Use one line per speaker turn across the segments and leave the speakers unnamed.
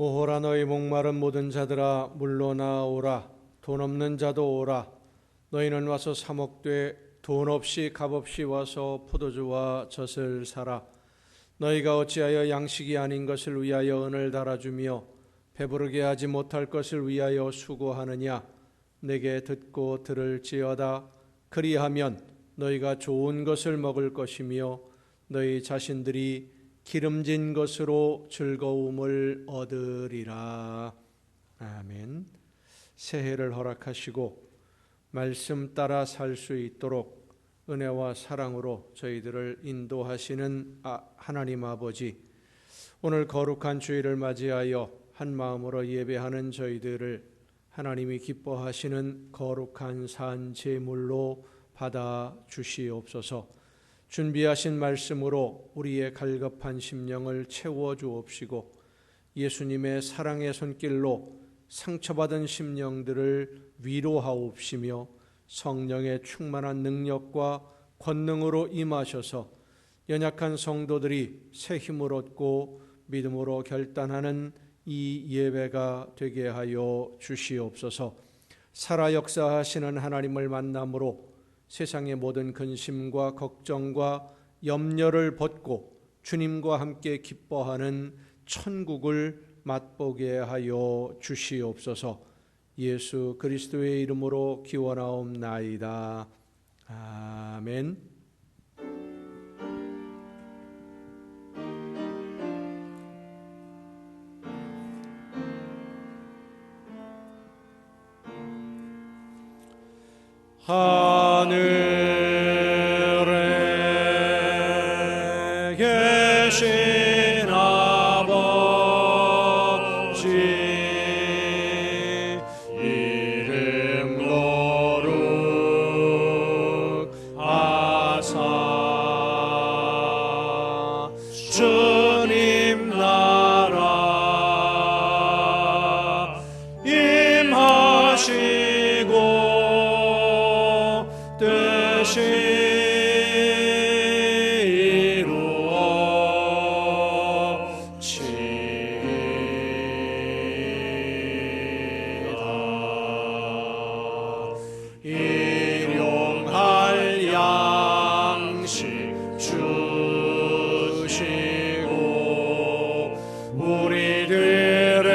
오호라 너희 목마른 모든 자들아 물러나오라. 돈 없는 자도 오라. 너희는 와서 사 먹되 돈 없이 값 없이 와서 포도주와 젖을 사라. 너희가 어찌하여 양식이 아닌 것을 위하여 은을 달아주며 배부르게 하지 못할 것을 위하여 수고하느냐. 내게 듣고 들을지어다. 그리하면 너희가 좋은 것을 먹을 것이며 너희 자신들이 기름진 것으로 즐거움을 얻으리라. 아멘. 새해를 허락하시고 말씀 따라 살 수 있도록 은혜와 사랑으로 저희들을 인도하시는 하나님 아버지, 오늘 거룩한 주일을 맞이하여 한 마음으로 예배하는 저희들을 하나님이 기뻐하시는 거룩한 산 제물로 받아 주시옵소서. 준비하신 말씀으로 우리의 갈급한 심령을 채워 주옵시고 예수님의 사랑의 손길로 상처받은 심령들을 위로하옵시며 성령의 충만한 능력과 권능으로 임하셔서 연약한 성도들이 새 힘을 얻고 믿음으로 결단하는 이 예배가 되게 하여 주시옵소서. 살아 역사하시는 하나님을 만남으로 세상의 모든 근심과 걱정과 염려를 벗고 주님과 함께 기뻐하는 천국을 맛보게 하여 주시옵소서. 예수 그리스도의 이름으로 기원하옵나이다. 아멘. 하늘에 계신 아버지 이름 거룩하사 주님 나라 임하시고 뜻이 이루어지이다. 일용할 양식 주시고 우리들의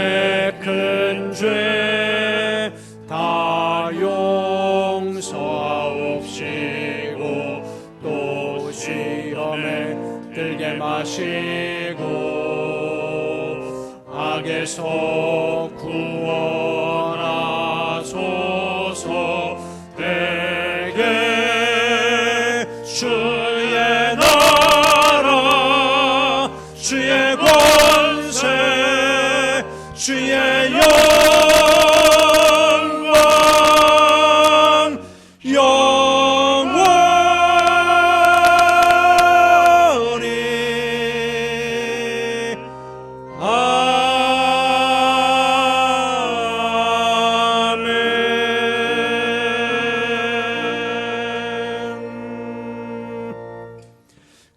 큰 죄 다 용서하옵시고 또 시험에 들게 마시고 악에서 구원하소서. 대개 주의 나라 주의 권세 주의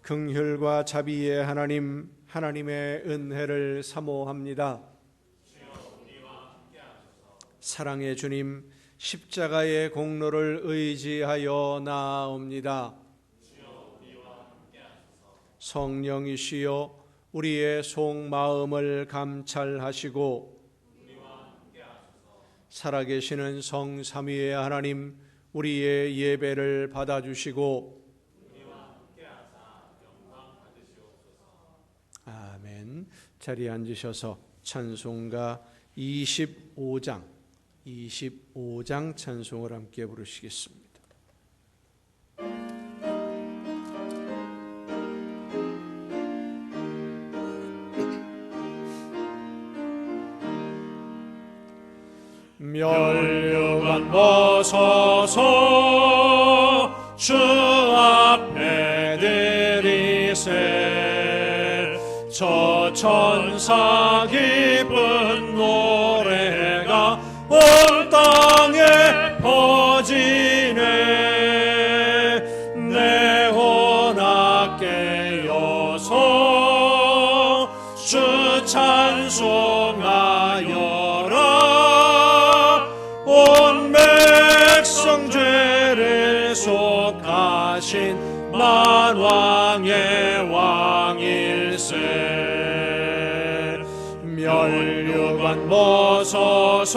긍휼과 자비의 하나님, 하나님의 은혜를 사모합니다. 사랑의 주님, 십자가의 공로를 의지하여 나아옵니다. 성령이시여 우리의 속마음을 감찰하시고 살아계시는 성삼위의 하나님, 우리의 예배를 받아주시고 아멘. 자리에 앉으셔서 찬송가 25장 찬송을 함께 부르시겠습니다. 멸류관 벗어서 주 앞에 드리세. 저 천사 기쁜 노래가 온 땅에 퍼지네. 내 혼악 깨어서 주 찬송하 하신 만왕의 왕일세. 멸류관 벗어서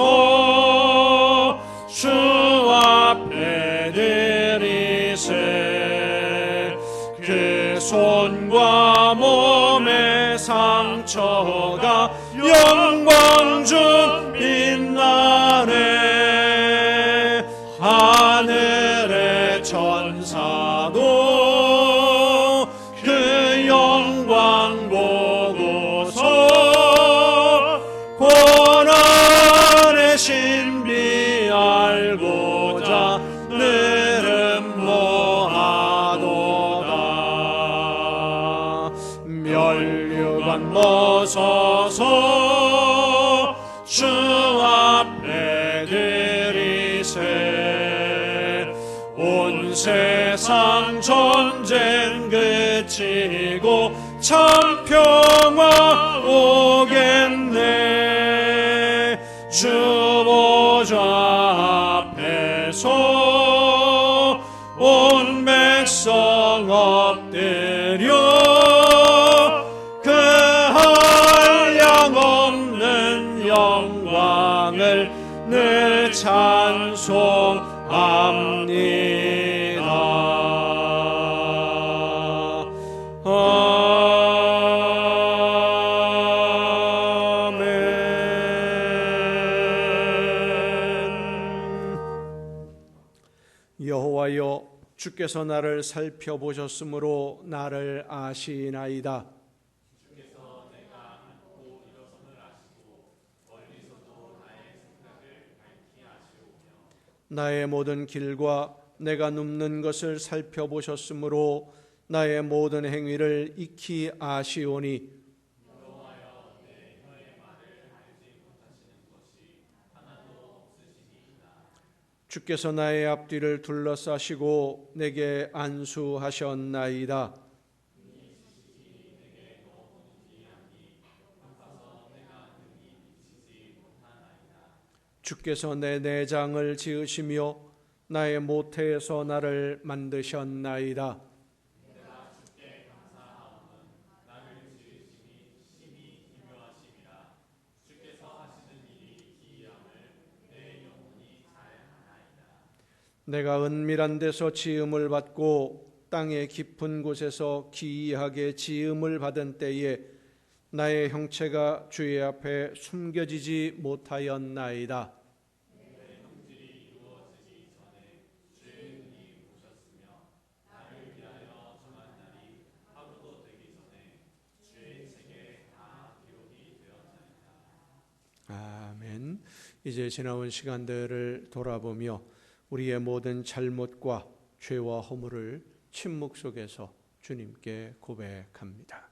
주 앞에 드리세. 그 손과 몸의 상처가 영광 중 빛나네. 하늘의 천사도 그 영광 보고서 고난의 신비 알고자 늘은 모하도다. 멸류관 벗어서 주 앞에 드리세. 온 세상 전쟁 그치고 참 평화 오겠네. 주 보좌 앞에서 온 백성 엎드려 그 한량없는 영광을 늘 찬송합니다. 여호와여, 주께서 나를 살펴보셨으므로 나를 아시나이다.
주께서 내가 앉고 일어섬을 아시고 멀리서도 나의 생각을 밝히 아시오며
나의 모든 길과 내가 눕는 것을 살펴보셨으므로 나의 모든 행위를 익히 아시오니
여호와여, 내 혀의 말을 알지 못하시는 것이 하나도 없으시니이다.
주께서 나의 앞뒤를 둘러싸시고 내게 안수하셨나이다. 주께서 내 내장을 지으시며 나의 모태에서 나를 만드셨나이다.
내가 주께 감사하오는 나를 지으심이 심히 기묘하심이라. 주께서 하시는 일이 기이함을 내 영혼이 잘 아나이다.
내가 은밀한 데서 지음을 받고 땅의 깊은 곳에서 기이하게 지음을 받은 때에 나의 형체가 주의 앞에 숨겨지지 못하였나이다.
내 형질이 이루어지기 전에 주의 눈이 보셨으며 나를 위하여 정한 날이 하루도 되기 전에 주의 책에 다 기록이 되었나이다.
아멘. 이제 지나온 시간들을 돌아보며 우리의 모든 잘못과 죄와 허물을 침묵 속에서 주님께 고백합니다.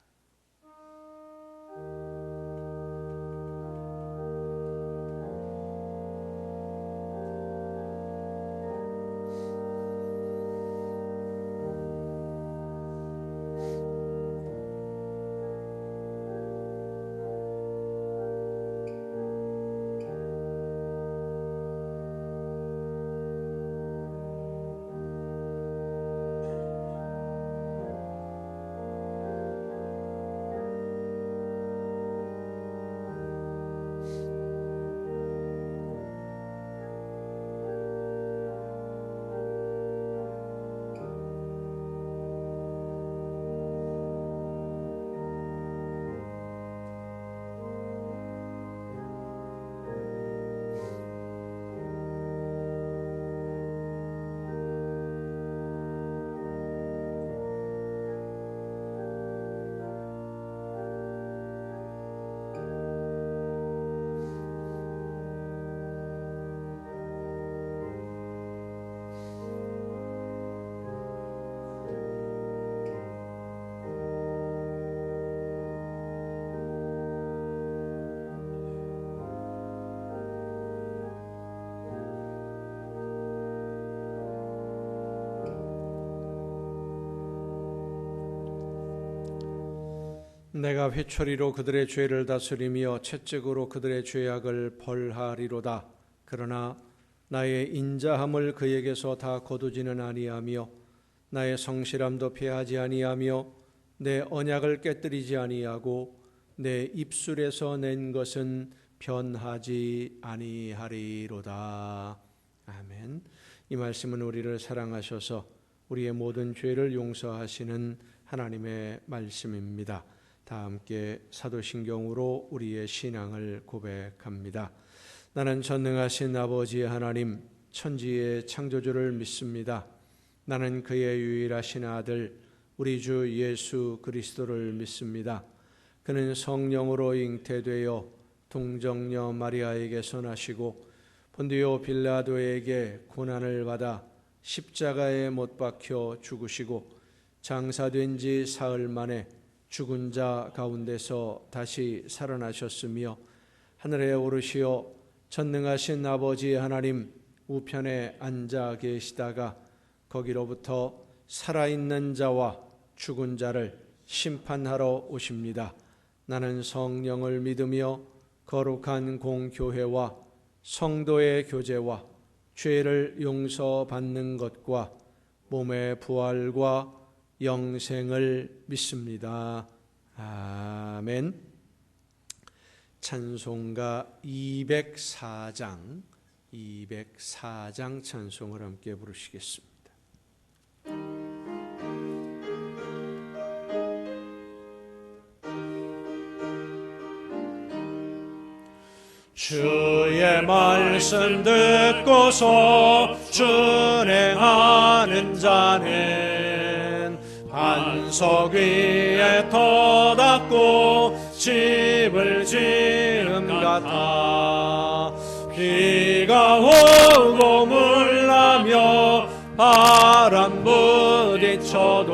내가 회초리로 그들의 죄를 다스리며 채찍으로 그들의 죄악을 벌하리로다. 그러나 나의 인자함을 그에게서 다 거두지는 아니하며 나의 성실함도 패하지 아니하며 내 언약을 깨뜨리지 아니하고 내 입술에서 낸 것은 변하지 아니하리로다. 아멘. 이 말씀은 우리를 사랑하셔서 우리의 모든 죄를 용서하시는 하나님의 말씀입니다. 다 함께 사도신경으로 우리의 신앙을 고백합니다. 나는 전능하신 아버지 하나님, 천지의 창조주를 믿습니다. 나는 그의 유일하신 아들 우리 주 예수 그리스도를 믿습니다. 그는 성령으로 잉태되어 동정녀 마리아에게서 나시고 본디오 빌라도에게 고난을 받아 십자가에 못 박혀 죽으시고 장사된 지 사흘 만에 죽은 자 가운데서 다시 살아나셨으며 하늘에 오르시어 전능하신 아버지 하나님 우편에 앉아 계시다가 거기로부터 살아있는 자와 죽은 자를 심판하러 오십니다. 나는 성령을 믿으며 거룩한 공교회와 성도의 교제와 죄를 용서받는 것과 몸의 부활과 영생을 믿습니다. 아멘. 찬송가 204장 찬송을 함께 부르시겠습니다.
주의 말씀 듣고서 준행하는 자는 반석 위에 터닫고 집을 지음 같아. 비가 오고 물나며 바람 부딪혀도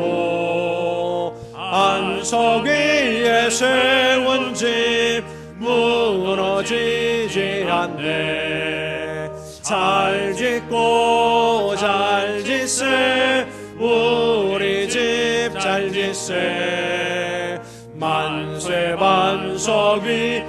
반석 위에 세운 집 무너지지 않네. 잘 짓고 잘 짓세 우리 집 잘 짓세. 만세 반석 위에다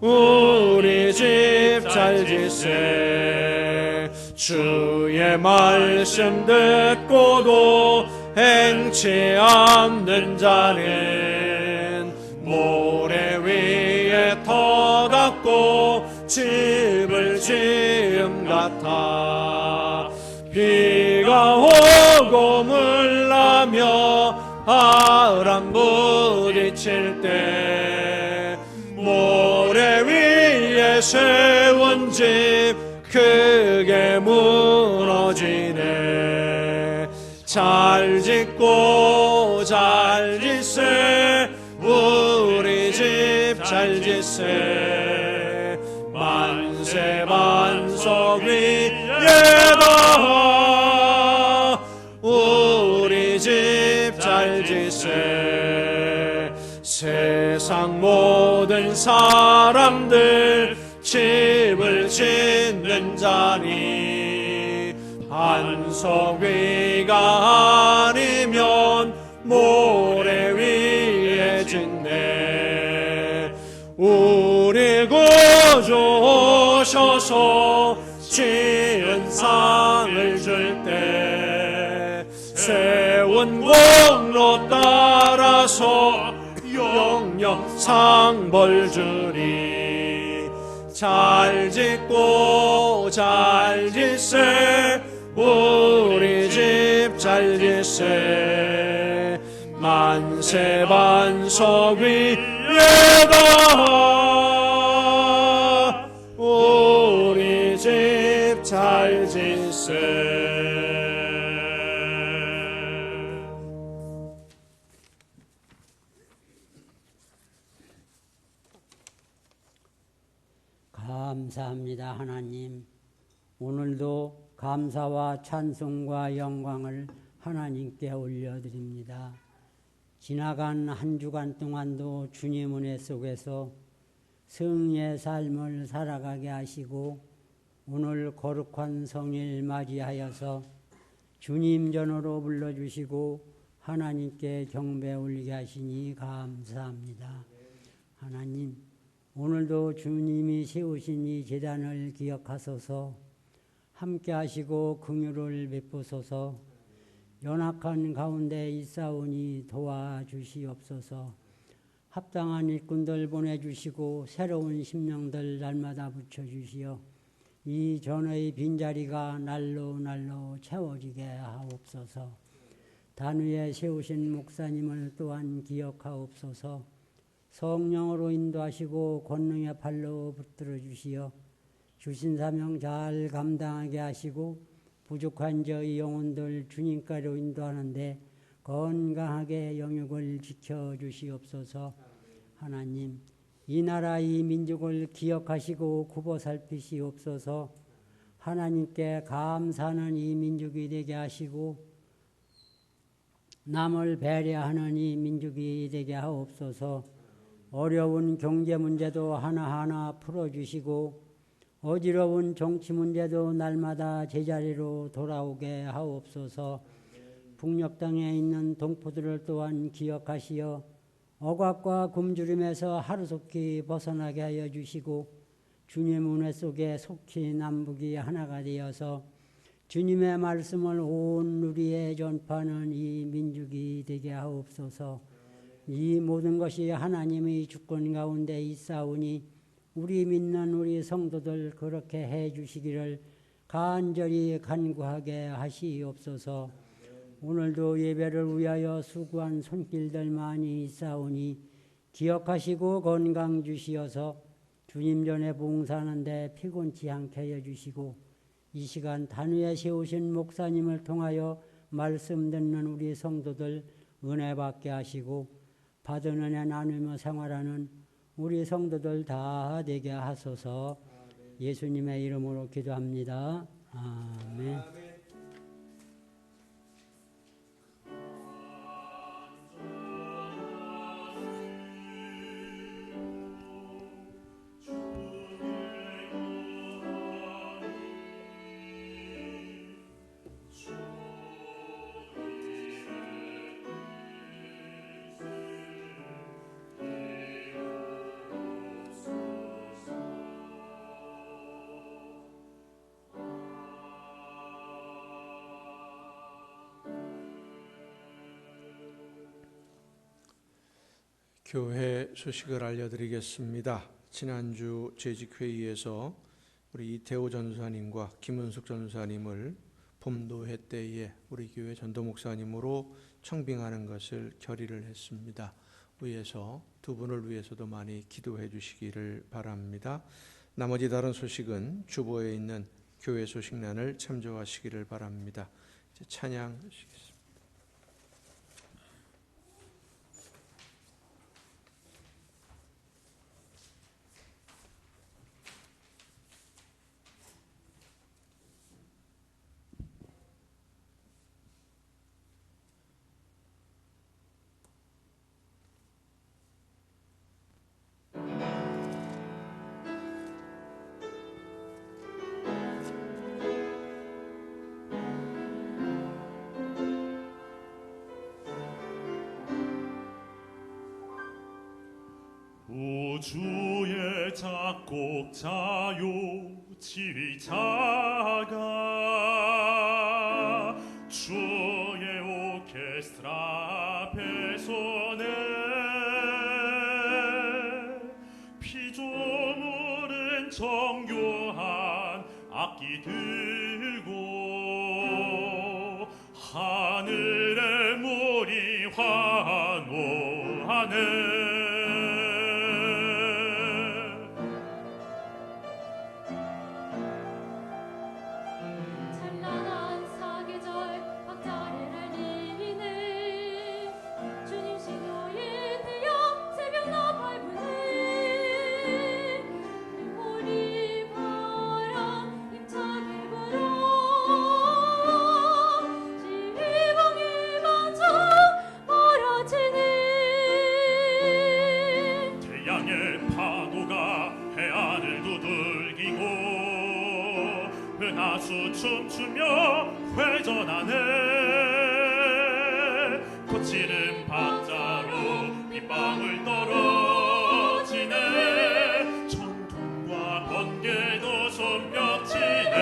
우리 집 잘 짓세. 주의 말씀 듣고도 행치 않는 자는 모래 위에 터닫고 집을 지음 같아. 비가 오고 물나며 바람 부딪힐 때 모래 위에 세운 집 크게 무너지네. 잘 짓고 잘 짓세 우리 집 잘 짓세. 만세 반석 위에다 우리 집 잘 짓세. 세상 모든 사람들 집을 짓는 자니 반석 위가 아니면 모래 위에 짓네. 우리 구주 오셔서 지은 상을 줄 때 세운 공로 따라서 영영 상벌 주리. 잘 짓고 잘 짓세 우리 집 잘 짓세. 만세 반석 위에다 우리 집 잘 짓세.
감사합니다. 하나님, 오늘도 감사와 찬송과 영광을 하나님께 올려드립니다. 지나간 한 주간 동안도 주님 은혜 속에서 승리의 삶을 살아가게 하시고 오늘 거룩한 성일 맞이하여서 주님 전으로 불러주시고 하나님께 경배 올리게 하시니 감사합니다. 하나님, 오늘도 주님이 세우신 이 제단을 기억하소서. 함께 하시고 긍휼을 베푸소서. 연약한 가운데 있사오니 도와주시옵소서. 합당한 일꾼들 보내주시고 새로운 심령들 날마다 붙여주시어 이 전의 빈자리가 날로 채워지게 하옵소서. 단위에 세우신 목사님을 또한 기억하옵소서. 성령으로 인도하시고 권능의 팔로 붙들어 주시어 주신 사명 잘 감당하게 하시고 부족한 저희 영혼들 주님께로 인도하는데 건강하게 영육을 지켜주시옵소서. 하나님, 이 나라 이 민족을 기억하시고 굽어 살피시옵소서. 하나님께 감사하는 이 민족이 되게 하시고 남을 배려하는 이 민족이 되게 하옵소서. 어려운 경제 문제도 하나하나 풀어주시고 어지러운 정치 문제도 날마다 제자리로 돌아오게 하옵소서. 북녘 땅에 있는 동포들을 또한 기억하시어 억압과 굶주림에서 하루속히 벗어나게 하여 주시고 주님 은혜 속에 속히 남북이 하나가 되어서 주님의 말씀을 온 누리에 전파하는 이 민족이 되게 하옵소서. 이 모든 것이 하나님의 주권 가운데 있사오니 우리 믿는 우리 성도들 그렇게 해 주시기를 간절히 간구하게 하시옵소서. 오늘도 예배를 위하여 수고한 손길들 많이 있사오니 기억하시고 건강 주시어서 주님 전에 봉사하는데 피곤치 않게 하여 주시고 이 시간 단위에 세우신 목사님을 통하여 말씀 듣는 우리 성도들 은혜 받게 하시고 받은 은혜 나누며 생활하는 우리 성도들 다 되게 하소서. 예수님의 이름으로 기도합니다. 아멘.
교회 소식을 알려드리겠습니다. 지난주 재직회의에서 우리 이태호 전사님과 김은숙 전사님을 봄도회 때에 우리 교회 전도목사님으로 청빙하는 것을 결의를 했습니다. 위에서 두 분을 위해서도 많이 기도해 주시기를 바랍니다. 나머지 다른 소식은 주보에 있는 교회 소식란을 참조하시기를 바랍니다. 이제 찬양하시겠습니다.
우주의 작곡자요 지휘자가 주의 오케스트라 배선에 피조물은 정교한 악기 들고 하늘의 물이 환호하네. 은하수 춤추며 회전하네. 거칠은 박자로 빗방울 떨어지네. 전통과 번개도 손뼉치네.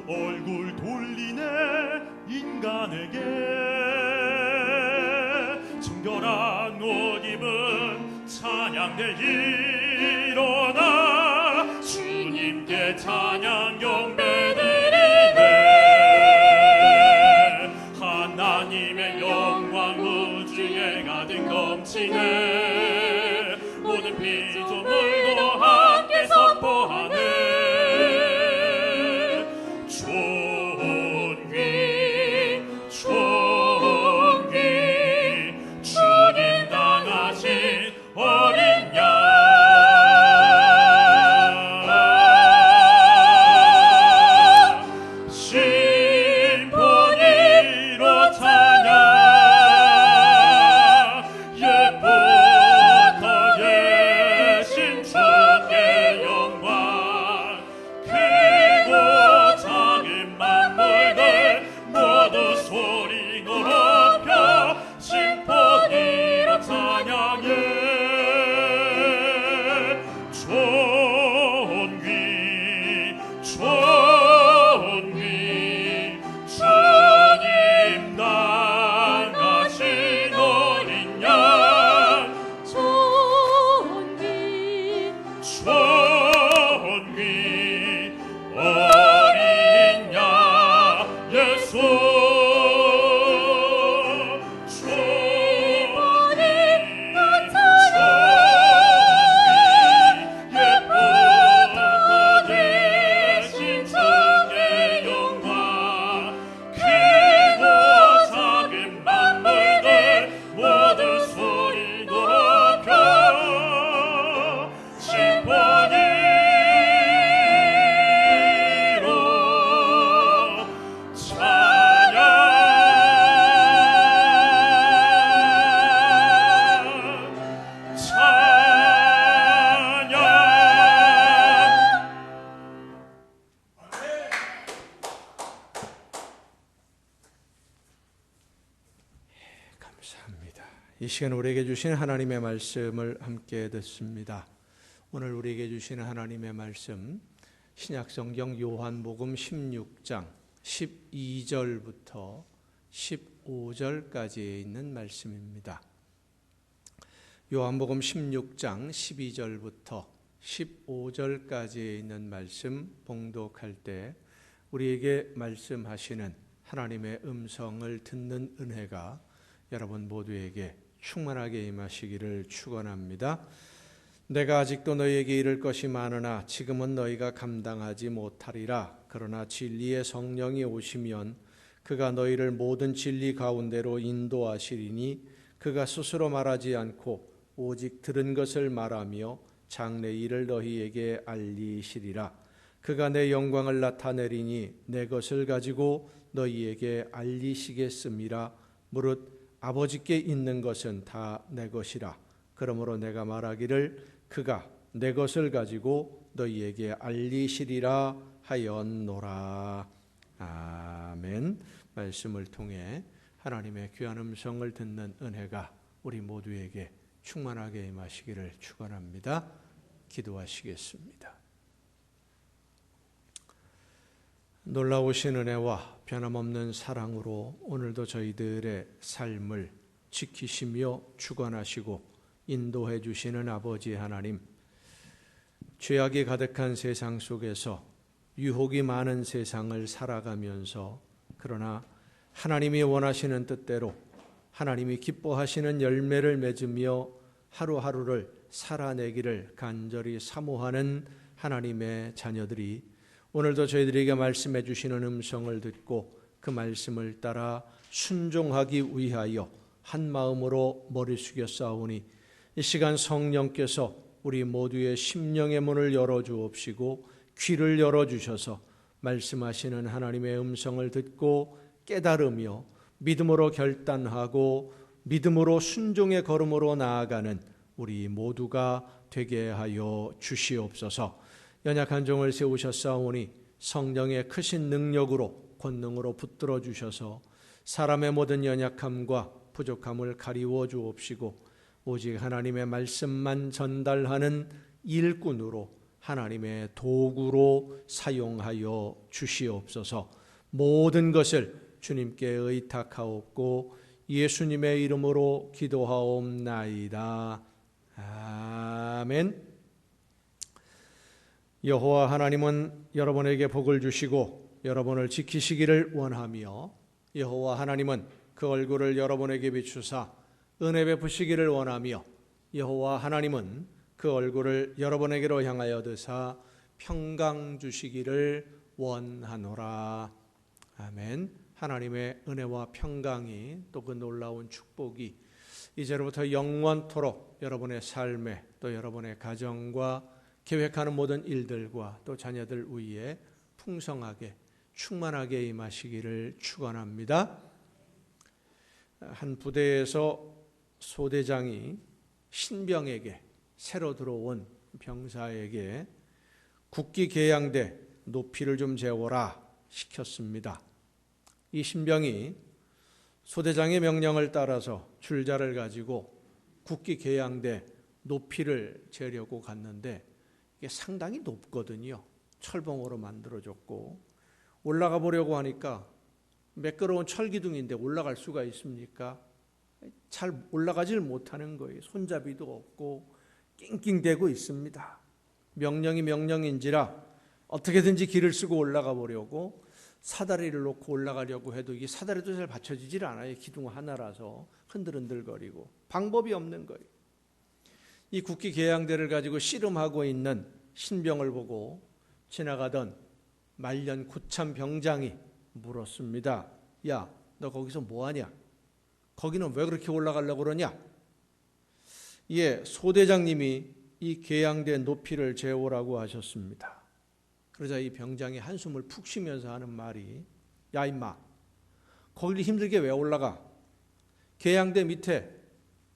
얼굴 돌리네 인간에게 정결한 옷 입은 찬양대 일어나 주님께 찬양 경배드리네 하나님의 영광 우주에 가득 넘치네 모든 피조물도 함께 선포하네 주님 당하신 어린 양 심포니로 찬양 옛부터 계신 주의 영광 크고 작은 만물들 모두 소리 높여 심포니로 찬양해 존귀 주님 당하신 어린 양 존귀 어린 양 예수
감사합니다. 이 시간 우리에게 주신 하나님의 말씀을 함께 듣습니다. 오늘 우리에게 주시는 하나님의 말씀 신약성경 요한복음 16장 12절부터 15절까지에 있는 말씀입니다. 요한복음 16장 12절부터 15절까지에 있는 말씀 봉독할 때 우리에게 말씀하시는 하나님의 음성을 듣는 은혜가 여러분 모두에게 충만하게 임하시기를 축원합니다. 내가 아직도 너희에게 이를 것이 많으나 지금은 너희가 감당하지 못하리라. 그러나 진리의 성령이 오시면 그가 너희를 모든 진리 가운데로 인도하시리니 그가 스스로 말하지 않고 오직 들은 것을 말하며 장래 일을 너희에게 알리시리라. 그가 내 영광을 나타내리니 내 것을 가지고 너희에게 알리시겠음이라. 무릇 아버지께 있는 것은 다 내 것이라. 그러므로 내가 말하기를 그가 내 것을 가지고 너희에게 알리시리라 하였노라. 아멘. 말씀을 통해 하나님의 귀한 음성을 듣는 은혜가 우리 모두에게 충만하게 임하시기를 축원합니다. 기도하시겠습니다. 놀라우신 은혜와 변함없는 사랑으로 오늘도 저희들의 삶을 지키시며 주관하시고 인도해 주시는 아버지 하나님, 죄악이 가득한 세상 속에서 유혹이 많은 세상을 살아가면서 그러나 하나님이 원하시는 뜻대로 하나님이 기뻐하시는 열매를 맺으며 하루하루를 살아내기를 간절히 사모하는 하나님의 자녀들이 오늘도 저희들에게 말씀해 주시는 음성을 듣고 그 말씀을 따라 순종하기 위하여 한 마음으로 머리 숙여 싸우니 이 시간 성령께서 우리 모두의 심령의 문을 열어주옵시고 귀를 열어주셔서 말씀하시는 하나님의 음성을 듣고 깨달으며 믿음으로 결단하고 믿음으로 순종의 걸음으로 나아가는 우리 모두가 되게 하여 주시옵소서. 연약한 종을 세우셨사오니 성령의 크신 능력으로 권능으로 붙들어 주셔서 사람의 모든 연약함과 부족함을 가리워 주옵시고 오직 하나님의 말씀만 전달하는 일꾼으로 하나님의 도구로 사용하여 주시옵소서. 모든 것을 주님께 의탁하옵고 예수님의 이름으로 기도하옵나이다. 아멘. 여호와 하나님은 여러분에게 복을 주시고 여러분을 지키시기를 원하며 여호와 하나님은 그 얼굴을 여러분에게 비추사 은혜 베푸시기를 원하며 여호와 하나님은 그 얼굴을 여러분에게로 향하여 드사 평강 주시기를 원하노라. 아멘. 하나님의 은혜와 평강이 또 그 놀라운 축복이 이제로부터 영원토록 여러분의 삶에 또 여러분의 가정과 계획하는 모든 일들과 또 자녀들 위에 풍성하게 충만하게 임하시기를 축원합니다. 한 부대에서 소대장이 신병에게 새로 들어온 병사에게 국기 개양대 높이를 좀 재오라 시켰습니다. 이 신병이 소대장의 명령을 따라서 줄자를 가지고 국기 개양대 높이를 재려고 갔는데 이게 상당히 높거든요. 철봉으로 만들어졌고 올라가 보려고 하니까 매끄러운 철기둥인데 올라갈 수가 있습니까? 잘 올라가질 못하는 거예요. 손잡이도 없고 낑낑대고 있습니다. 명령이 명령인지라 어떻게든지 길을 쓰고 올라가 보려고 사다리를 놓고 올라가려고 해도 이게 사다리도 잘 받쳐지질 않아요. 기둥 하나라서 흔들흔들거리고 방법이 없는 거예요. 이 국기 개양대를 가지고 씨름하고 있는 신병을 보고 지나가던 말년 구참 병장이 물었습니다. 야, 너 거기서 뭐하냐? 거기는 왜 그렇게 올라가려고 그러냐? 예, 소대장님이 이 개양대 높이를 재오라고 하셨습니다. 그러자 이 병장이 한숨을 푹 쉬면서 하는 말이 야 임마, 거기를 힘들게 왜 올라가? 개양대 밑에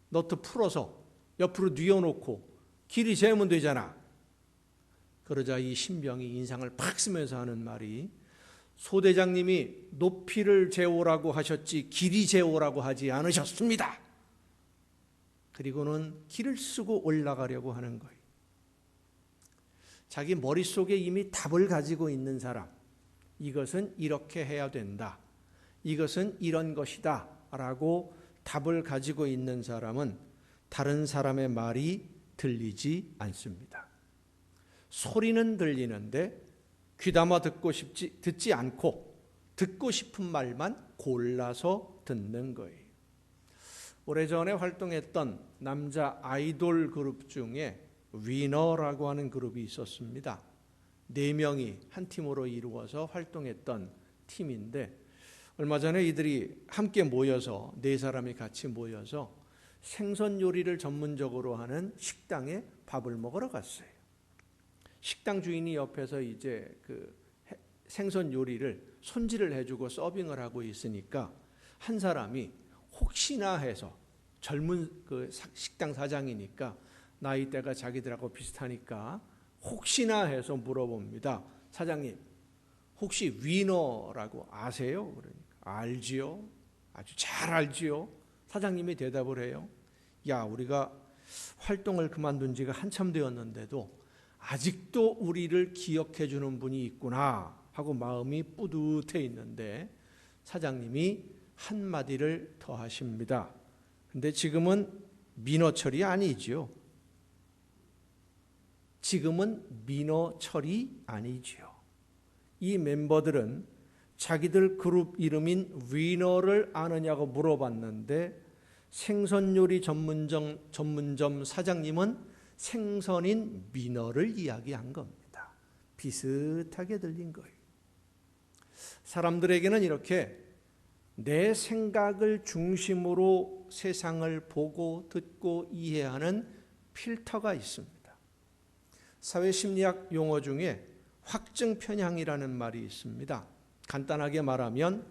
너트 풀어서 옆으로 뉘어놓고 길이 재면 되잖아. 그러자 이 신병이 인상을 팍 쓰면서 하는 말이 소대장님이 높이를 재오라고 하셨지 길이 재오라고 하지 않으셨습니다. 그리고는 길을 쓰고 올라가려고 하는 거예요. 자기 머릿속에 이미 답을 가지고 있는 사람, 이것은 이렇게 해야 된다, 이것은 이런 것이다 라고 답을 가지고 있는 사람은 다른 사람의 말이 들리지 않습니다. 소리는 들리는데 귀담아 듣지 않고 듣고 싶은 말만 골라서 듣는 거예요. 오래전에 활동했던 남자 아이돌 그룹 중에 위너라고 하는 그룹이 있었습니다. 4명이 한 팀으로 이루어서 활동했던 팀인데 얼마 전에 이들이 함께 모여서 4사람이 같이 모여서 생선 요리를 전문적으로 하는 식당에 밥을 먹으러 갔어요. 식당 주인이 옆에서 이제 그 생선 요리를 손질을 해주고 서빙을 하고 있으니까 한 사람이 혹시나 해서 젊은 그 식당 사장이니까 나이대가 자기들하고 비슷하니까 혹시나 해서 물어봅니다. 사장님, 혹시 위너라고 아세요? 그러니까 알지요. 아주 잘 알지요. 사장님이 대답을 해요. 야, 우리가 활동을 그만둔 지가 한참 되었는데도 아직도 우리를 기억해 주는 분이 있구나 하고 마음이 뿌듯해 있는데 사장님이 한마디를 더 하십니다. 근데 지금은 민어철이 아니지요. 지금은 민어철이 아니지요. 이 멤버들은 자기들 그룹 이름인 위너를 아느냐고 물어봤는데 생선요리 전문점 사장님은 생선인 민어를 이야기한 겁니다. 비슷하게 들린 거예요. 사람들에게는 이렇게 내 생각을 중심으로 세상을 보고 듣고 이해하는 필터가 있습니다. 사회심리학 용어 중에 확증 편향이라는 말이 있습니다. 간단하게 말하면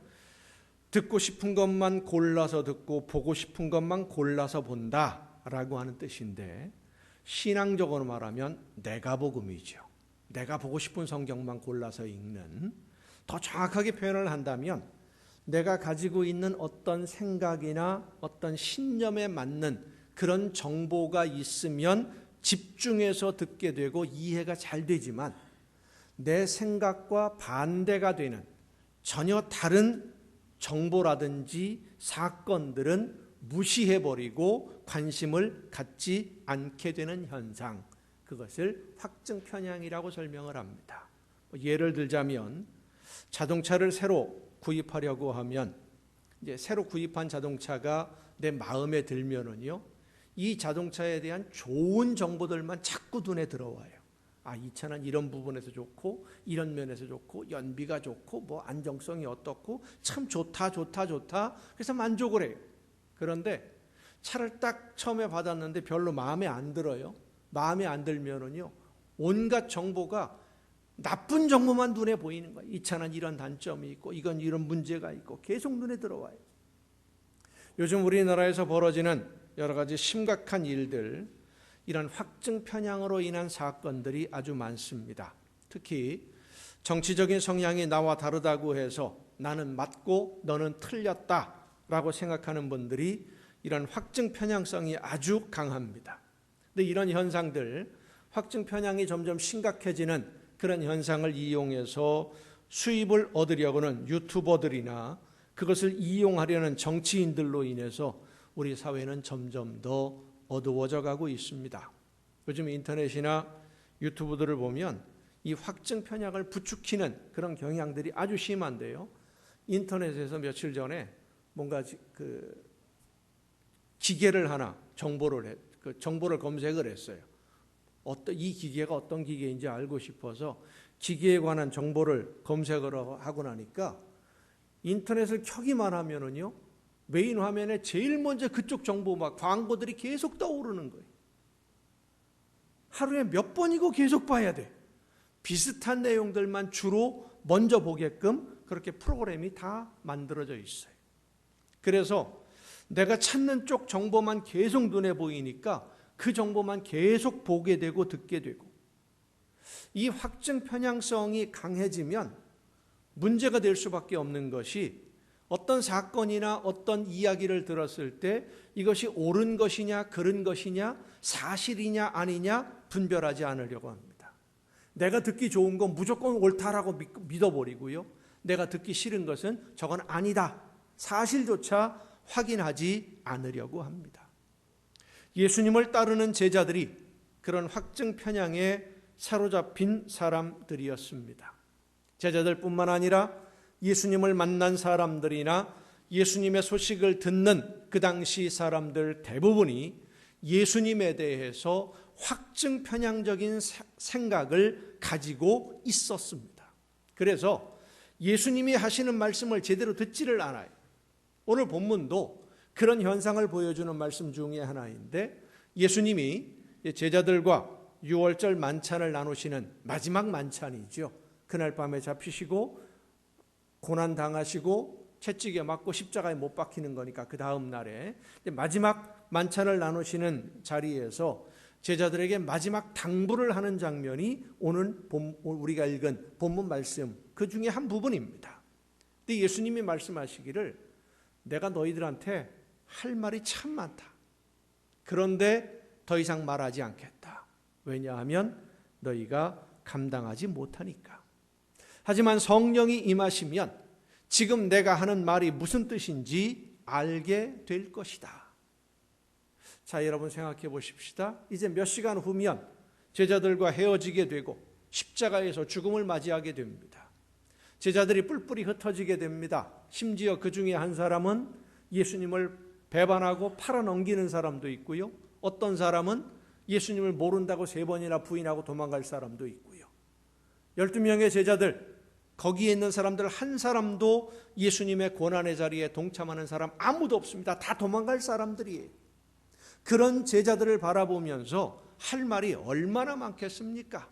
듣고 싶은 것만 골라서 듣고 보고 싶은 것만 골라서 본다라고 하는 뜻인데 신앙적으로 말하면 내가복음이죠. 내가 보고 싶은 성경만 골라서 읽는, 더 정확하게 표현을 한다면 내가 가지고 있는 어떤 생각이나 어떤 신념에 맞는 그런 정보가 있으면 집중해서 듣게 되고 이해가 잘 되지만 내 생각과 반대가 되는 전혀 다른 정보라든지 사건들은 무시해버리고 관심을 갖지 않게 되는 현상, 그것을 확증 편향이라고 설명을 합니다. 예를 들자면 자동차를 새로 구입하려고 하면 이제 새로 구입한 자동차가 내 마음에 들면은요, 이 자동차에 대한 좋은 정보들만 자꾸 눈에 들어와요. 아, 이 차는 이런 부분에서 좋고 이런 면에서 좋고 연비가 좋고 뭐 안정성이 어떻고 참 좋다. 그래서 만족을 해요. 그런데 차를 딱 처음에 받았는데 별로 마음에 안 들어요. 마음에 안 들면은요, 온갖 정보가 나쁜 정보만 눈에 보이는 거예요. 이 차는 이런 단점이 있고 이건 이런 문제가 있고 계속 눈에 들어와요. 요즘 우리나라에서 벌어지는 여러 가지 심각한 일들, 이런 확증 편향으로 인한 사건들이 아주 많습니다. 특히 정치적인 성향이 나와 다르다고 해서 나는 맞고 너는 틀렸다라고 생각하는 분들이 이런 확증 편향성이 아주 강합니다. 근데 이런 현상들, 확증 편향이 점점 심각해지는 그런 현상을 이용해서 수입을 얻으려고는 유튜버들이나 그것을 이용하려는 정치인들로 인해서 우리 사회는 점점 더 어두워져 가고 있습니다. 요즘 인터넷이나 유튜브들을 보면 이 확증 편향을 부추기는 그런 경향들이 아주 심한데요. 인터넷에서 며칠 전에 뭔가 그 기계를 하나 정보를 검색을 했어요. 이 기계가 어떤 기계인지 알고 싶어서 기계에 관한 정보를 검색을 하고 나니까 인터넷을 켜기만 하면은요, 메인 화면에 제일 먼저 그쪽 정보 막 광고들이 계속 떠오르는 거예요. 하루에 몇 번이고 계속 봐야 돼. 비슷한 내용들만 주로 먼저 보게끔 그렇게 프로그램이 다 만들어져 있어요. 그래서 내가 찾는 쪽 정보만 계속 눈에 보이니까 그 정보만 계속 보게 되고 듣게 되고, 이 확증 편향성이 강해지면 문제가 될 수밖에 없는 것이, 어떤 사건이나 어떤 이야기를 들었을 때 이것이 옳은 것이냐 그른 것이냐 사실이냐 아니냐 분별하지 않으려고 합니다. 내가 듣기 좋은 건 무조건 옳다라고 믿어버리고요, 내가 듣기 싫은 것은 저건 아니다, 사실조차 확인하지 않으려고 합니다. 예수님을 따르는 제자들이 그런 확증 편향에 사로잡힌 사람들이었습니다. 제자들뿐만 아니라 예수님을 만난 사람들이나 예수님의 소식을 듣는 그 당시 사람들 대부분이 예수님에 대해서 확증 편향적인 생각을 가지고 있었습니다. 그래서 예수님이 하시는 말씀을 제대로 듣지를 않아요. 오늘 본문도 그런 현상을 보여주는 말씀 중에 하나인데, 예수님이 제자들과 유월절 만찬을 나누시는 마지막 만찬이죠. 그날 밤에 잡히시고 고난당하시고 채찍에 맞고 십자가에 못 박히는 거니까 그 다음 날에 마지막 만찬을 나누시는 자리에서 제자들에게 마지막 당부를 하는 장면이 오늘 우리가 읽은 본문 말씀 그 중에 한 부분입니다. 근데 예수님이 말씀하시기를, 내가 너희들한테 할 말이 참 많다. 그런데 더 이상 말하지 않겠다. 왜냐하면 너희가 감당하지 못하니까. 하지만 성령이 임하시면 지금 내가 하는 말이 무슨 뜻인지 알게 될 것이다. 자, 여러분 생각해 보십시다. 이제 몇 시간 후면 제자들과 헤어지게 되고 십자가에서 죽음을 맞이하게 됩니다. 제자들이 뿔뿔이 흩어지게 됩니다. 심지어 그 중에 한 사람은 예수님을 배반하고 팔아넘기는 사람도 있고요, 어떤 사람은 예수님을 모른다고 3번이나 부인하고 도망갈 사람도 있고요. 12명의 제자들, 거기에 있는 사람들 한 사람도 예수님의 고난의 자리에 동참하는 사람 아무도 없습니다. 다 도망갈 사람들이에요. 그런 제자들을 바라보면서 할 말이 얼마나 많겠습니까?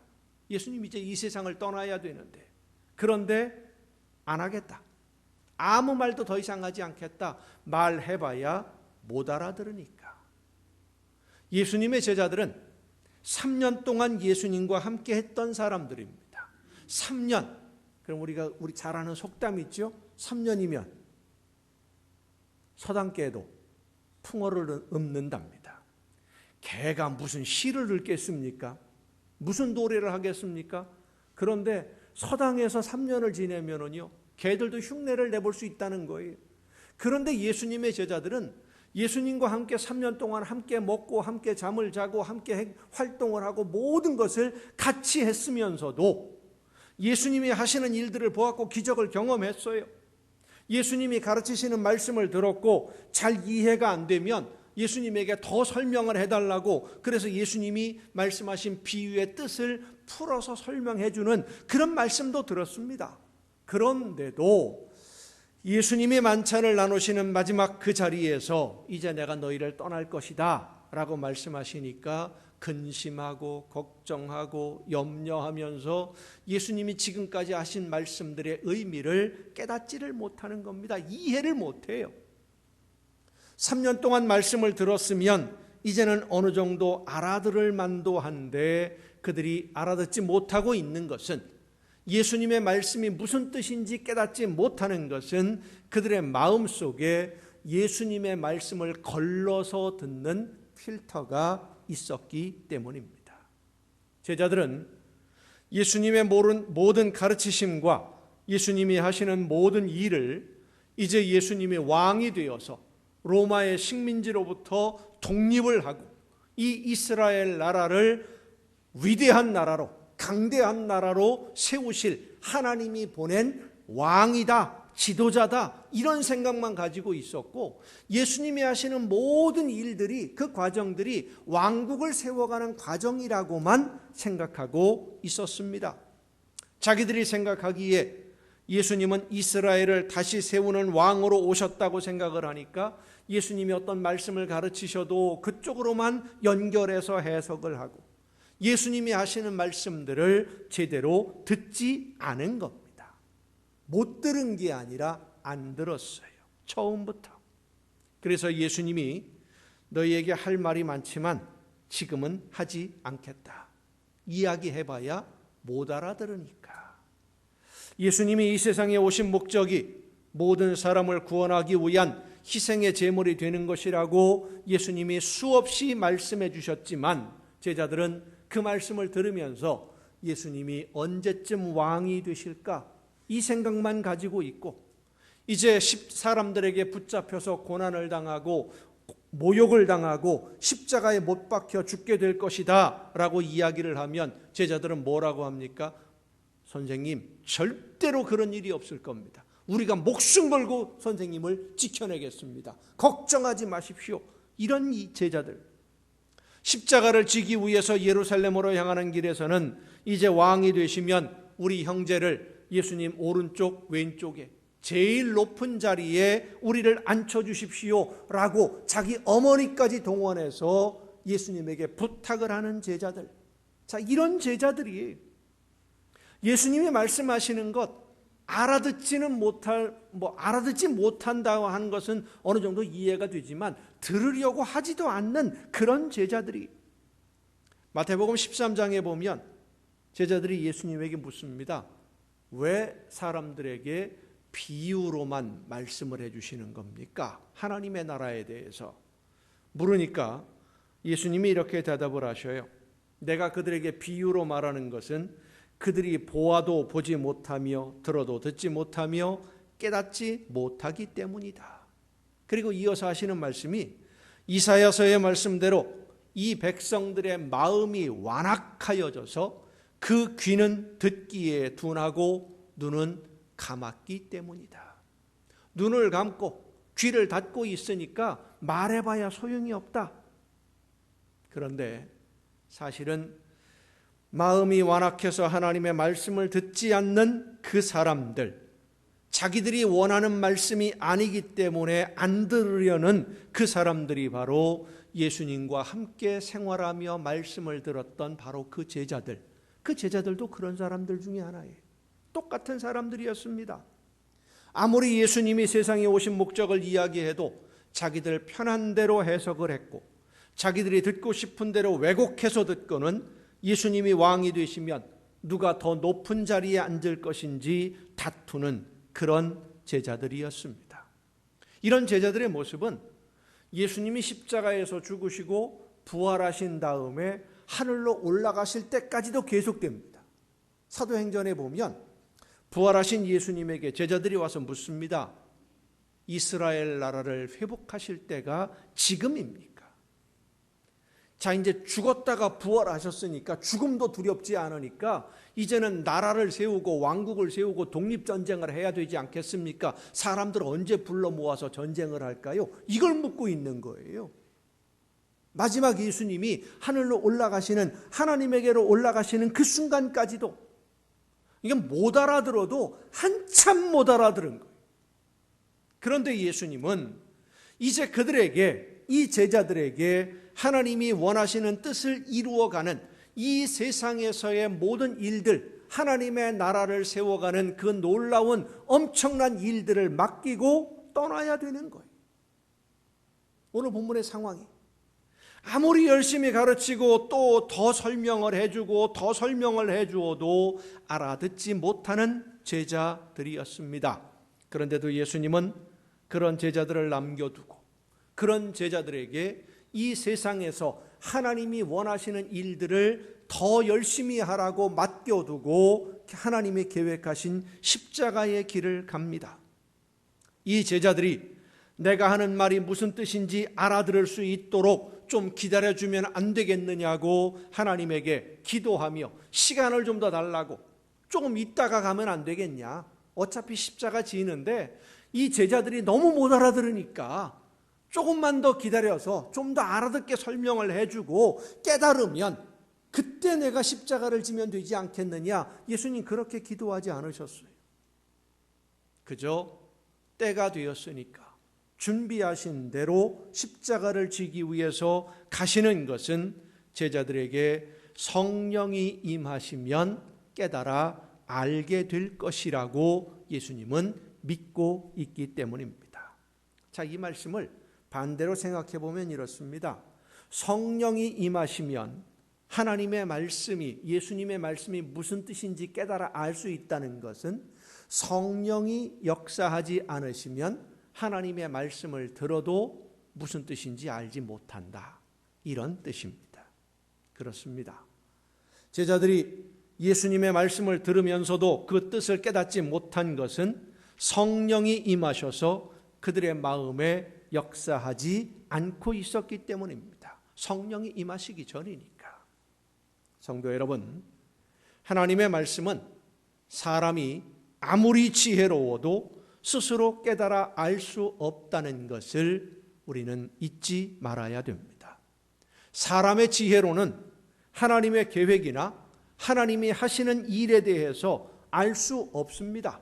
예수님 이제 이 세상을 떠나야 되는데, 그런데 안 하겠다, 아무 말도 더 이상 하지 않겠다, 말해봐야 못 알아들으니까. 예수님의 제자들은 3년 동안 예수님과 함께 했던 사람들입니다. 3년, 그럼 우리 잘 아는 속담 있죠? 3년이면 서당깨도 풍어를 읊는답니다. 개가 무슨 시를 읽겠습니까? 무슨 노래를 하겠습니까? 그런데 서당에서 3년을 지내면은요, 개들도 흉내를 내볼 수 있다는 거예요. 그런데 예수님의 제자들은 예수님과 함께 3년 동안 함께 먹고 함께 잠을 자고 함께 활동을 하고 모든 것을 같이 했으면서도 예수님이 하시는 일들을 보았고 기적을 경험했어요. 예수님이 가르치시는 말씀을 들었고 잘 이해가 안 되면 예수님에게 더 설명을 해달라고, 그래서 예수님이 말씀하신 비유의 뜻을 풀어서 설명해 주는 그런 말씀도 들었습니다. 그런데도 예수님이 만찬을 나누시는 마지막 그 자리에서 이제 내가 너희를 떠날 것이다 라고 말씀하시니까 근심하고 걱정하고 염려하면서 예수님이 지금까지 하신 말씀들의 의미를 깨닫지를 못하는 겁니다. 이해를 못해요. 3년 동안 말씀을 들었으면 이제는 어느 정도 알아들을 만도 한데 그들이 알아듣지 못하고 있는 것은, 예수님의 말씀이 무슨 뜻인지 깨닫지 못하는 것은 그들의 마음속에 예수님의 말씀을 걸러서 듣는 필터가 있었기 때문입니다. 제자들은 예수님의 모든 가르치심과 예수님이 하시는 모든 일을 이제 예수님이 왕이 되어서 로마의 식민지로부터 독립을 하고 이 이스라엘 나라를 위대한 나라로, 강대한 나라로 세우실 하나님이 보낸 왕이다, 지도자다, 이런 생각만 가지고 있었고, 예수님이 하시는 모든 일들이, 그 과정들이 왕국을 세워가는 과정이라고만 생각하고 있었습니다. 자기들이 생각하기에 예수님은 이스라엘을 다시 세우는 왕으로 오셨다고 생각을 하니까 예수님이 어떤 말씀을 가르치셔도 그쪽으로만 연결해서 해석을 하고 예수님이 하시는 말씀들을 제대로 듣지 않은 겁니다. 못 들은 게 아니라 안 들었어요. 처음부터. 그래서 예수님이 너희에게 할 말이 많지만 지금은 하지 않겠다. 이야기해봐야 못 알아들으니까. 예수님이 이 세상에 오신 목적이 모든 사람을 구원하기 위한 희생의 제물이 되는 것이라고 예수님이 수없이 말씀해 주셨지만 제자들은 그 말씀을 들으면서 예수님이 언제쯤 왕이 되실까? 이 생각만 가지고 있고, 이제 사람들에게 붙잡혀서 고난을 당하고 모욕을 당하고 십자가에 못 박혀 죽게 될 것이다 라고 이야기를 하면 제자들은 뭐라고 합니까? 선생님, 절대로 그런 일이 없을 겁니다. 우리가 목숨 걸고 선생님을 지켜내겠습니다. 걱정하지 마십시오. 이런 이 제자들, 십자가를 지기 위해서 예루살렘으로 향하는 길에서는 이제 왕이 되시면 우리 형제를 예수님 오른쪽 왼쪽에 제일 높은 자리에 우리를 앉혀주십시오 라고 자기 어머니까지 동원해서 예수님에게 부탁을 하는 제자들. 자, 이런 제자들이 예수님이 말씀하시는 것 알아듣지 못한다고 하는 것은 어느 정도 이해가 되지만 들으려고 하지도 않는 그런 제자들이, 마태복음 13장에 보면 제자들이 예수님에게 묻습니다. 왜 사람들에게 비유로만 말씀을 해주시는 겁니까? 하나님의 나라에 대해서 물으니까 예수님이 이렇게 대답을 하셔요. 내가 그들에게 비유로 말하는 것은 그들이 보아도 보지 못하며 들어도 듣지 못하며 깨닫지 못하기 때문이다. 그리고 이어서 하시는 말씀이 이사야서의 말씀대로 이 백성들의 마음이 완악하여져서 그 귀는 듣기에 둔하고 눈은 감았기 때문이다. 눈을 감고 귀를 닫고 있으니까 말해봐야 소용이 없다. 그런데 사실은 마음이 완악해서 하나님의 말씀을 듣지 않는 그 사람들, 자기들이 원하는 말씀이 아니기 때문에 안 들으려는 그 사람들이 바로 예수님과 함께 생활하며 말씀을 들었던 바로 그 제자들. 그 제자들도 그런 사람들 중에 하나예요. 똑같은 사람들이었습니다. 아무리 예수님이 세상에 오신 목적을 이야기해도 자기들 편한 대로 해석을 했고 자기들이 듣고 싶은 대로 왜곡해서 듣고는 예수님이 왕이 되시면 누가 더 높은 자리에 앉을 것인지 다투는 그런 제자들이었습니다. 이런 제자들의 모습은 예수님이 십자가에서 죽으시고 부활하신 다음에 하늘로 올라가실 때까지도 계속됩니다. 사도행전에 보면 부활하신 예수님에게 제자들이 와서 묻습니다. 이스라엘 나라를 회복하실 때가 지금입니까? 자, 이제 죽었다가 부활하셨으니까 죽음도 두렵지 않으니까 이제는 나라를 세우고 왕국을 세우고 독립전쟁을 해야 되지 않겠습니까? 사람들 언제 불러 모아서 전쟁을 할까요? 이걸 묻고 있는 거예요. 마지막 예수님이 하늘로 올라가시는, 하나님에게로 올라가시는 그 순간까지도 이게 못 알아들어도 한참 못 알아들은 거예요. 그런데 예수님은 이제 그들에게, 이 제자들에게 하나님이 원하시는 뜻을 이루어가는 이 세상에서의 모든 일들, 하나님의 나라를 세워가는 그 놀라운 엄청난 일들을 맡기고 떠나야 되는 거예요. 오늘 본문의 상황이 아무리 열심히 가르치고 또 더 설명을 해주고 더 설명을 해주어도 알아듣지 못하는 제자들이었습니다. 그런데도 예수님은 그런 제자들을 남겨두고 그런 제자들에게 이 세상에서 하나님이 원하시는 일들을 더 열심히 하라고 맡겨두고 하나님이 계획하신 십자가의 길을 갑니다. 이 제자들이 내가 하는 말이 무슨 뜻인지 알아들을 수 있도록 좀 기다려주면 안 되겠느냐고 하나님에게 기도하며 시간을 좀 더 달라고, 조금 있다가 가면 안 되겠냐, 어차피 십자가 지는데 이 제자들이 너무 못 알아들으니까 조금만 더 기다려서 좀 더 알아듣게 설명을 해주고 깨달으면 그때 내가 십자가를 지면 되지 않겠느냐. 예수님 그렇게 기도하지 않으셨어요. 그저 때가 되었으니까 준비하신 대로 십자가를 지기 위해서 가시는 것은 제자들에게 성령이 임하시면 깨달아 알게 될 것이라고 예수님은 믿고 있기 때문입니다. 자, 이 말씀을 반대로 생각해 보면 이렇습니다. 성령이 임하시면 하나님의 말씀이, 예수님의 말씀이 무슨 뜻인지 깨달아 알 수 있다는 것은 성령이 역사하지 않으시면 하나님의 말씀을 들어도 무슨 뜻인지 알지 못한다, 이런 뜻입니다. 그렇습니다. 제자들이 예수님의 말씀을 들으면서도 그 뜻을 깨닫지 못한 것은 성령이 임하셔서 그들의 마음에 역사하지 않고 있었기 때문입니다. 성령이 임하시기 전이니까. 성도 여러분, 하나님의 말씀은 사람이 아무리 지혜로워도 스스로 깨달아 알 수 없다는 것을 우리는 잊지 말아야 됩니다. 사람의 지혜로는 하나님의 계획이나 하나님이 하시는 일에 대해서 알 수 없습니다.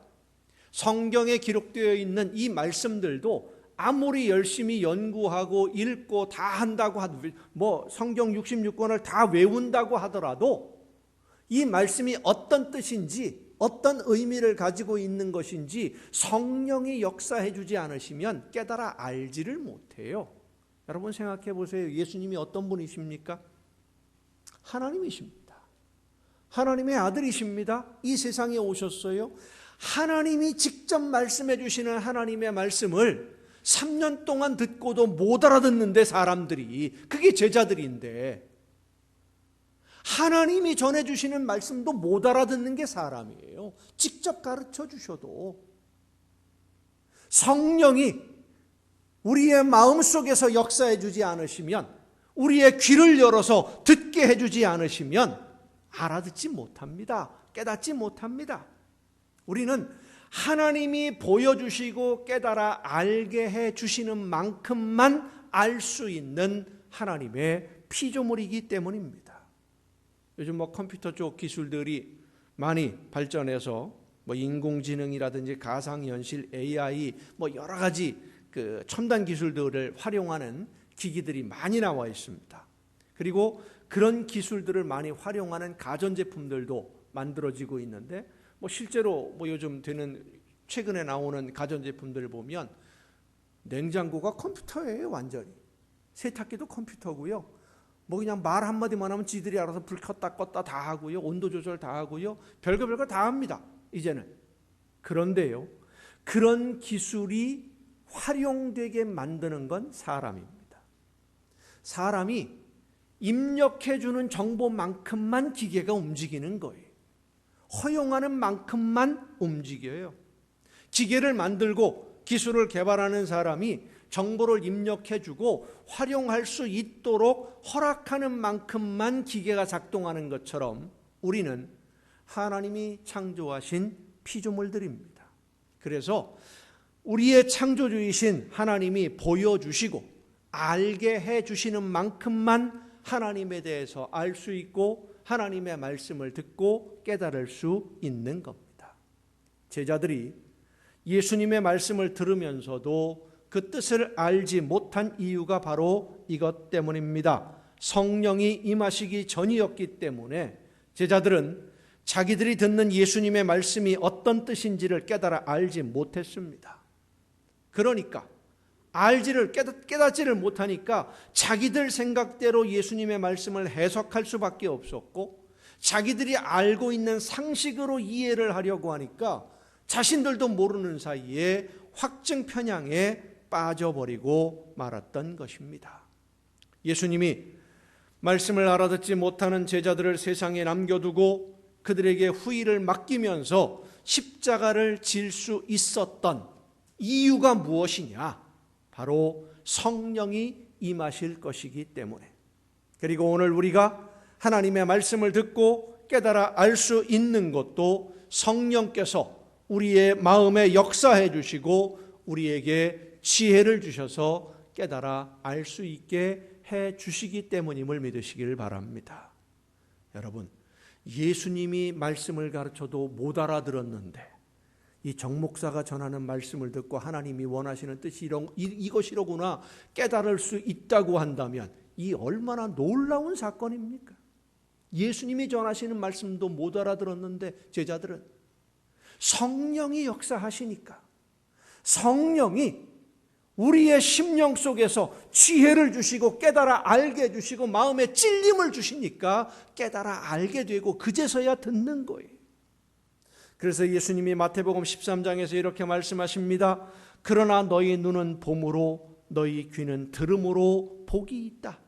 성경에 기록되어 있는 이 말씀들도 아무리 열심히 연구하고 읽고 다 한다고 뭐 성경 66권을 다 외운다고 하더라도 이 말씀이 어떤 뜻인지, 어떤 의미를 가지고 있는 것인지 성령이 역사해 주지 않으시면 깨달아 알지를 못해요. 여러분 생각해 보세요. 예수님이 어떤 분이십니까? 하나님이십니다. 하나님의 아들이십니다. 이 세상에 오셨어요. 하나님이 직접 말씀해 주시는 하나님의 말씀을 3년 동안 듣고도 못 알아듣는데 사람들이, 그게 제자들인데 하나님이 전해주시는 말씀도 못 알아듣는 게 사람이에요. 직접 가르쳐 주셔도. 성령이 우리의 마음속에서 역사해 주지 않으시면, 우리의 귀를 열어서 듣게 해주지 않으시면 알아듣지 못합니다. 깨닫지 못합니다. 우리는 하나님이 보여주시고 깨달아 알게 해주시는 만큼만 알 수 있는 하나님의 피조물이기 때문입니다. 요즘 뭐 컴퓨터 쪽 기술들이 많이 발전해서 뭐 인공지능이라든지 가상현실, AI, 뭐 여러 가지 그 첨단 기술들을 활용하는 기기들이 많이 나와 있습니다. 그리고 그런 기술들을 많이 활용하는 가전제품들도 만들어지고 있는데, 뭐 실제로 뭐 요즘 최근에 나오는 가전제품들을 보면 냉장고가 컴퓨터예요. 완전히. 세탁기도 컴퓨터고요. 뭐 그냥 말 한마디만 하면 지들이 알아서 불 켰다 껐다 다 하고요. 온도 조절 다 하고요. 별거 다 합니다. 이제는. 그런데요, 그런 기술이 활용되게 만드는 건 사람입니다. 사람이 입력해주는 정보만큼만 기계가 움직이는 거예요. 허용하는 만큼만 움직여요. 기계를 만들고 기술을 개발하는 사람이 정보를 입력해주고 활용할 수 있도록 허락하는 만큼만 기계가 작동하는 것처럼 우리는 하나님이 창조하신 피조물들입니다. 그래서 우리의 창조주이신 하나님이 보여주시고 알게 해주시는 만큼만 하나님에 대해서 알 수 있고 하나님의 말씀을 듣고 깨달을 수 있는 겁니다. 제자들이 예수님의 말씀을 들으면서도 그 뜻을 알지 못한 이유가 바로 이것 때문입니다. 성령이 임하시기 전이었기 때문에 제자들은 자기들이 듣는 예수님의 말씀이 어떤 뜻인지를 깨달아 알지 못했습니다. 그러니까 깨닫지를 못하니까 자기들 생각대로 예수님의 말씀을 해석할 수밖에 없었고 자기들이 알고 있는 상식으로 이해를 하려고 하니까 자신들도 모르는 사이에 확증 편향에 빠져버리고 말았던 것입니다. 예수님이 말씀을 알아듣지 못하는 제자들을 세상에 남겨두고 그들에게 후일을 맡기면서 십자가를 질 수 있었던 이유가 무엇이냐? 바로 성령이 임하실 것이기 때문에. 그리고 오늘 우리가 하나님의 말씀을 듣고 깨달아 알 수 있는 것도 성령께서 우리의 마음에 역사해 주시고 우리에게 지혜를 주셔서 깨달아 알 수 있게 해 주시기 때문임을 믿으시길 바랍니다. 여러분, 예수님이 말씀을 가르쳐도 못 알아들었는데 이 정 목사가 전하는 말씀을 듣고 하나님이 원하시는 뜻이 이것이로구나 깨달을 수 있다고 한다면 이 얼마나 놀라운 사건입니까? 예수님이 전하시는 말씀도 못 알아들었는데 제자들은 성령이 역사하시니까 성령이 우리의 심령 속에서 지혜를 주시고 깨달아 알게 해주시고 마음에 찔림을 주시니까 깨달아 알게 되고 그제서야 듣는 거예요. 그래서 예수님이 마태복음 13장에서 이렇게 말씀하십니다. 그러나 너희 눈은 봄으로 너희 귀는 들음으로 복이 있다.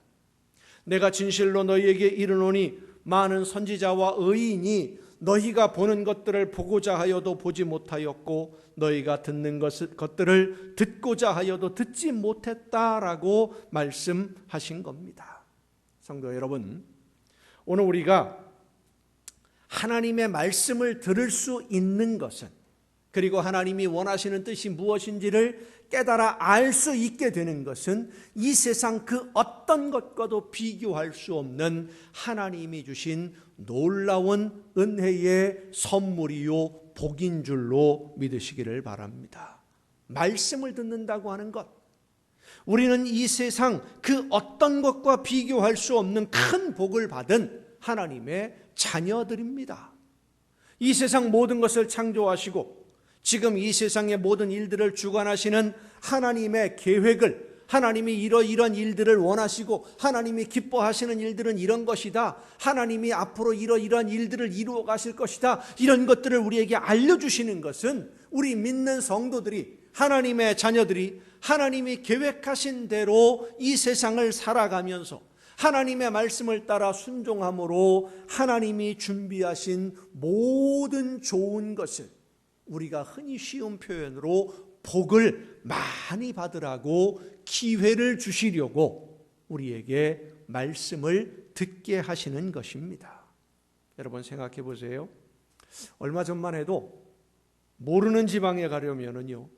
내가 진실로 너희에게 이르노니 많은 선지자와 의인이 너희가 보는 것들을 보고자 하여도 보지 못하였고 너희가 듣는 것들을 듣고자 하여도 듣지 못했다라고 말씀하신 겁니다. 성도 여러분, 오늘 우리가 하나님의 말씀을 들을 수 있는 것은 그리고 하나님이 원하시는 뜻이 무엇인지를 깨달아 알 수 있게 되는 것은 이 세상 그 어떤 것과도 비교할 수 없는 하나님이 주신 놀라운 은혜의 선물이요 복인 줄로 믿으시기를 바랍니다. 말씀을 듣는다고 하는 것, 우리는 이 세상 그 어떤 것과 비교할 수 없는 큰 복을 받은 하나님의 자녀들입니다. 이 세상 모든 것을 창조하시고 지금 이 세상의 모든 일들을 주관하시는 하나님의 계획을, 하나님이 이런 일들을 원하시고 하나님이 기뻐하시는 일들은 이런 것이다, 하나님이 앞으로 이러이러한 일들을 이루어 가실 것이다, 이런 것들을 우리에게 알려주시는 것은 우리 믿는 성도들이, 하나님의 자녀들이 하나님이 계획하신 대로 이 세상을 살아가면서 하나님의 말씀을 따라 순종함으로 하나님이 준비하신 모든 좋은 것을 우리가 흔히 쉬운 표현으로 복을 많이 받으라고 기회를 주시려고 우리에게 말씀을 듣게 하시는 것입니다. 여러분 생각해 보세요. 얼마 전만 해도 모르는 지방에 가려면은요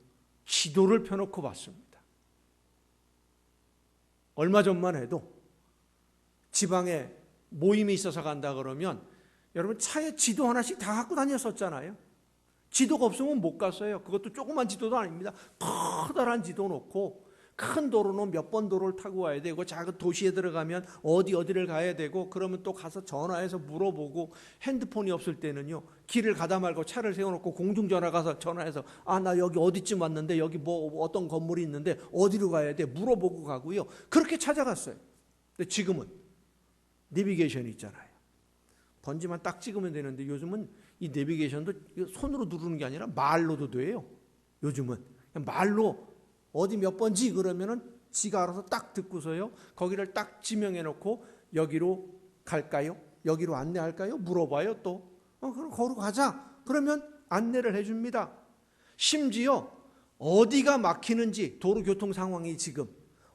지도를 펴놓고 봤습니다. 얼마 전만 해도 지방에 모임이 있어서 간다 그러면 여러분 차에 지도 하나씩 다 갖고 다녔었잖아요. 지도가 없으면 못 갔어요. 그것도 조그만 지도도 아닙니다. 커다란 지도 놓고 큰 도로는 몇 번 도로를 타고 와야 되고 작은 도시에 들어가면 어디를 가야 되고 그러면 또 가서 전화해서 물어보고 핸드폰이 없을 때는요 길을 가다 말고 차를 세워놓고 공중전화 가서 전화해서 나 여기 어디쯤 왔는데 여기 뭐 어떤 건물이 있는데 어디로 가야 돼 물어보고 가고요. 그렇게 찾아갔어요. 근데 지금은 내비게이션이 있잖아요. 번지만 딱 찍으면 되는데 요즘은 이 내비게이션도 손으로 누르는 게 아니라 말로도 돼요. 요즘은 그냥 말로 어디 몇 번지 그러면은 지가 알아서 딱 듣고서요 거기를 딱 지명해 놓고 여기로 갈까요? 여기로 안내할까요? 물어봐요 또. 그럼 거기로 가자. 그러면 안내를 해줍니다. 심지어 어디가 막히는지, 도로교통 상황이 지금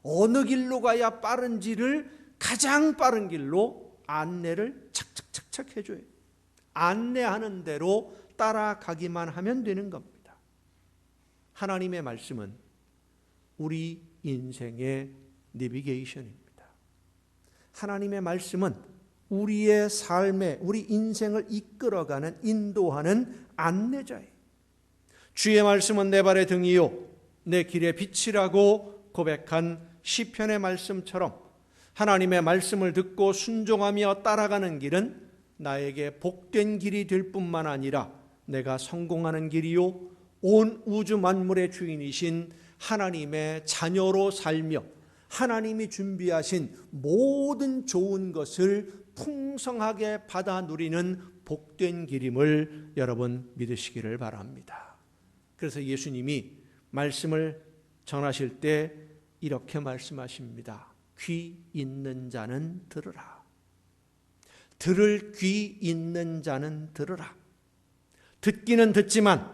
어느 길로 가야 빠른지를 가장 빠른 길로 안내를 착착착착 해줘요. 안내하는 대로 따라가기만 하면 되는 겁니다. 하나님의 말씀은 우리 인생의 내비게이션입니다. 하나님의 말씀은 우리의 삶에, 우리 인생을 이끌어가는, 인도하는 안내자예요. 주의 말씀은 내 발의 등이요 내 길의 빛이라고 고백한 시편의 말씀처럼 하나님의 말씀을 듣고 순종하며 따라가는 길은 나에게 복된 길이 될 뿐만 아니라 내가 성공하는 길이요 온 우주 만물의 주인이신 하나님의 자녀로 살며 하나님이 준비하신 모든 좋은 것을 풍성하게 받아 누리는 복된 길임을 여러분 믿으시기를 바랍니다. 그래서 예수님이 말씀을 전하실 때 이렇게 말씀하십니다. 귀 있는 자는 들으라. 들을 귀 있는 자는 들으라. 듣기는 듣지만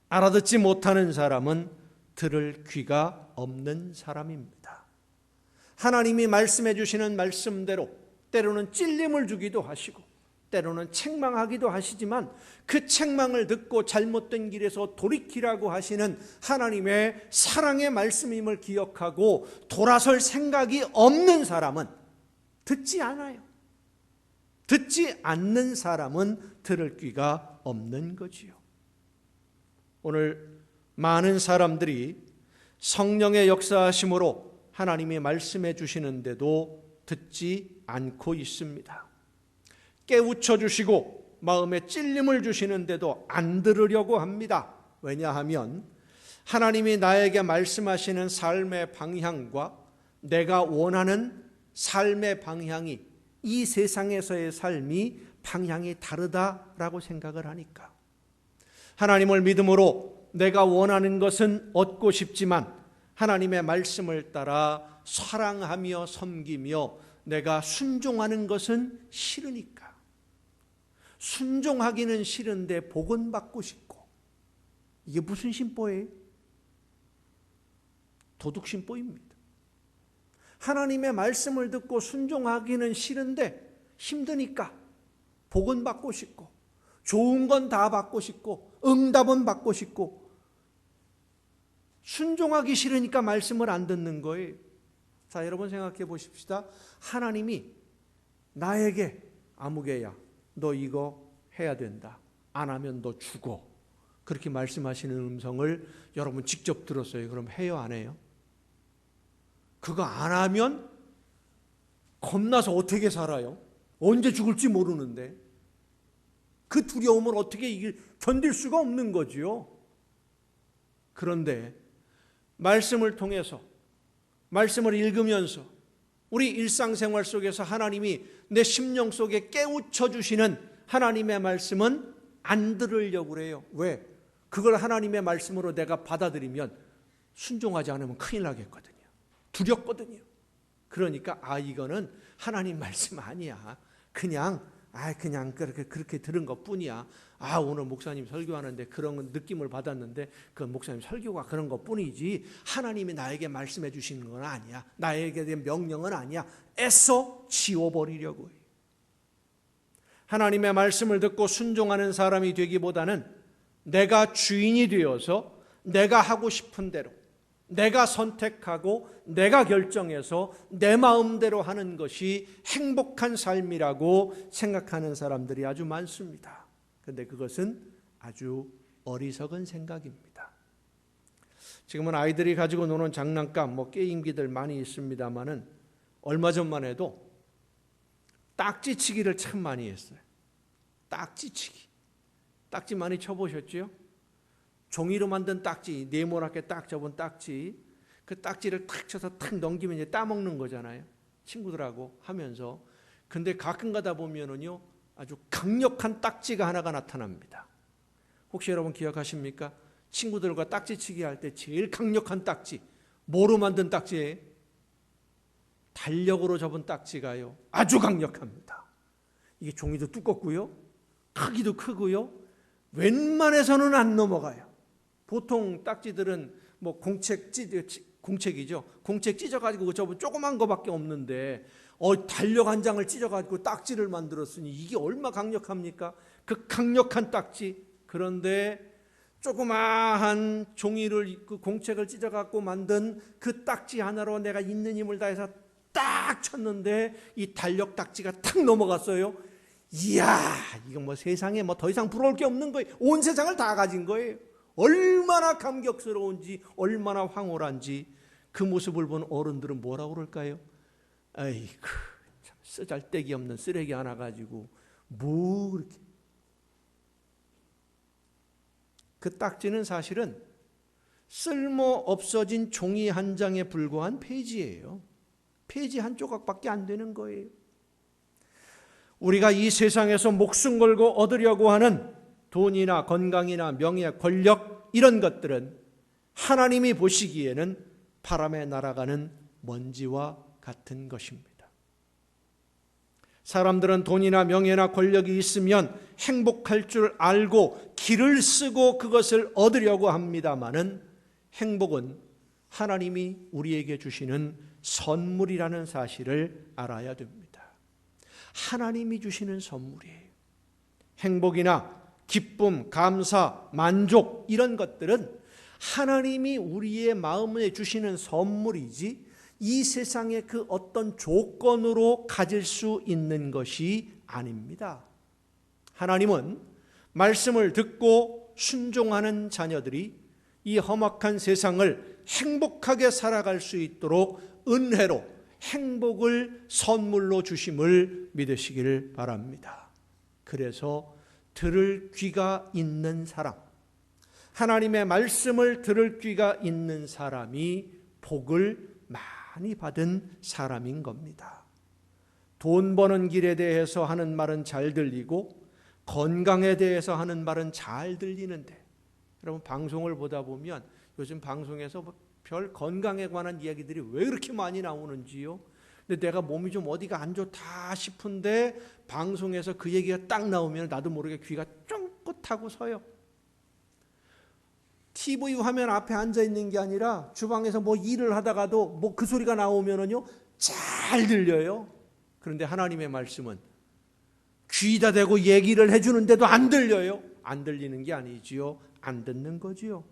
알아듣지 못하는 사람은 들을 귀가 없는 사람입니다. 하나님이 말씀해 주시는 말씀대로 때로는 찔림을 주기도 하시고 때로는 책망하기도 하시지만 그 책망을 듣고 잘못된 길에서 돌이키라고 하시는 하나님의 사랑의 말씀임을 기억하고 돌아설 생각이 없는 사람은 듣지 않아요. 듣지 않는 사람은 들을 귀가 없는 거지요. 오늘 많은 사람들이 성령의 역사하심으로 하나님이 말씀해 주시는데도 듣지 않고 있습니다. 깨우쳐 주시고 마음에 찔림을 주시는데도 안 들으려고 합니다. 왜냐하면 하나님이 나에게 말씀하시는 삶의 방향과 내가 원하는 삶의 방향이, 이 세상에서의 삶이 방향이 다르다라고 생각을 하니까, 하나님을 믿음으로 내가 원하는 것은 얻고 싶지만 하나님의 말씀을 따라 사랑하며 섬기며 내가 순종하는 것은 싫으니까, 순종하기는 싫은데 복은 받고 싶고, 이게 무슨 심보예요? 도둑심보입니다. 하나님의 말씀을 듣고 순종하기는 싫은데 힘드니까 복은 받고 싶고, 좋은 건 다 받고 싶고, 응답은 받고 싶고, 순종하기 싫으니까 말씀을 안 듣는 거예요. 자, 여러분 생각해 보십시다. 하나님이 나에게 아무개야 너 이거 해야 된다, 안 하면 너 죽어, 그렇게 말씀하시는 음성을 여러분 직접 들었어요. 그럼 해요, 안 해요? 그거 안 하면 겁나서 어떻게 살아요? 언제 죽을지 모르는데 그 두려움을 어떻게 견딜 수가 없는 거지요. 그런데 말씀을 통해서, 말씀을 읽으면서 우리 일상생활 속에서 하나님이 내 심령 속에 깨우쳐 주시는 하나님의 말씀은 안 들으려고 그래요. 왜? 그걸 하나님의 말씀으로 내가 받아들이면 순종하지 않으면 큰일 나겠거든요. 두렵거든요. 그러니까 이거는 하나님 말씀 아니야. 그냥 그렇게 들은 것뿐이야. 오늘 목사님 설교하는데 그런 느낌을 받았는데 그 목사님 설교가 그런 것뿐이지 하나님이 나에게 말씀해 주시는 건 아니야. 나에게 된 명령은 아니야. 애써 지워버리려고 해요. 하나님의 말씀을 듣고 순종하는 사람이 되기보다는 내가 주인이 되어서 내가 하고 싶은 대로, 내가 선택하고 내가 결정해서 내 마음대로 하는 것이 행복한 삶이라고 생각하는 사람들이 아주 많습니다. 그런데 그것은 아주 어리석은 생각입니다. 지금은 아이들이 가지고 노는 장난감, 게임기들 많이 있습니다만은 얼마 전만 해도 딱지치기를 참 많이 했어요. 딱지치기. 딱지 많이 쳐보셨죠? 종이로 만든 딱지, 네모나게 딱 접은 딱지, 그 딱지를 탁 쳐서 탁 넘기면 이제 따먹는 거잖아요. 친구들하고 하면서. 근데 가끔 가다 보면은요, 아주 강력한 딱지가 하나가 나타납니다. 혹시 여러분 기억하십니까? 친구들과 딱지치기 할 때 제일 강력한 딱지, 뭐로 만든 딱지예요? 달력으로 접은 딱지가요, 아주 강력합니다. 이게 종이도 두껍고요, 크기도 크고요, 웬만해서는 안 넘어가요. 보통 딱지들은 뭐 공책이죠. 공책 찢어가지고 접은 조그만 거밖에 없는데 달력 한 장을 찢어가지고 딱지를 만들었으니 이게 얼마 강력합니까? 그 강력한 딱지. 그런데 조그마한 종이를, 그 공책을 찢어갖고 만든 그 딱지 하나로 내가 있는 힘을 다해서 딱 쳤는데 이 달력 딱지가 탁 넘어갔어요. 이야, 이거 뭐 세상에 뭐 더 이상 부러울 게 없는 거예요. 온 세상을 다 가진 거예요. 얼마나 감격스러운지, 얼마나 황홀한지. 그 모습을 본 어른들은 뭐라고 그럴까요? 아이고, 참 쓰잘데기 없는 쓰레기 하나 가지고 뭐 그렇게. 그 딱지는 사실은 쓸모 없어진 종이 한 장에 불과한 페이지예요. 페이지 한 조각밖에 안 되는 거예요. 우리가 이 세상에서 목숨 걸고 얻으려고 하는 돈이나 건강이나 명예, 권력, 이런 것들은 하나님이 보시기에는 바람에 날아가는 먼지와 같은 것입니다. 사람들은 돈이나 명예나 권력이 있으면 행복할 줄 알고 길을 쓰고 그것을 얻으려고 합니다마는, 행복은 하나님이 우리에게 주시는 선물이라는 사실을 알아야 됩니다. 하나님이 주시는 선물이에요. 행복이나 기쁨, 감사, 만족, 이런 것들은 하나님이 우리의 마음에 주시는 선물이지 이 세상의 그 어떤 조건으로 가질 수 있는 것이 아닙니다. 하나님은 말씀을 듣고 순종하는 자녀들이 이 험악한 세상을 행복하게 살아갈 수 있도록 은혜로 행복을 선물로 주심을 믿으시기를 바랍니다. 그래서 들을 귀가 있는 사람, 하나님의 말씀을 들을 귀가 있는 사람이 복을 많이 받은 사람인 겁니다. 돈 버는 길에 대해서 하는 말은 잘 들리고 건강에 대해서 하는 말은 잘 들리는데, 여러분 방송을 보다 보면 요즘 방송에서 별 건강에 관한 이야기들이 왜 그렇게 많이 나오는지요. 근데 내가 몸이 좀 어디가 안 좋다 싶은데 방송에서 그 얘기가 딱 나오면 나도 모르게 귀가 쫑긋하고 서요. TV 화면 앞에 앉아 있는 게 아니라 주방에서 뭐 일을 하다가도 뭐 그 소리가 나오면은요 잘 들려요. 그런데 하나님의 말씀은 귀에다 대고 얘기를 해주는데도 안 들려요. 안 들리는 게 아니지요, 안 듣는 거지요.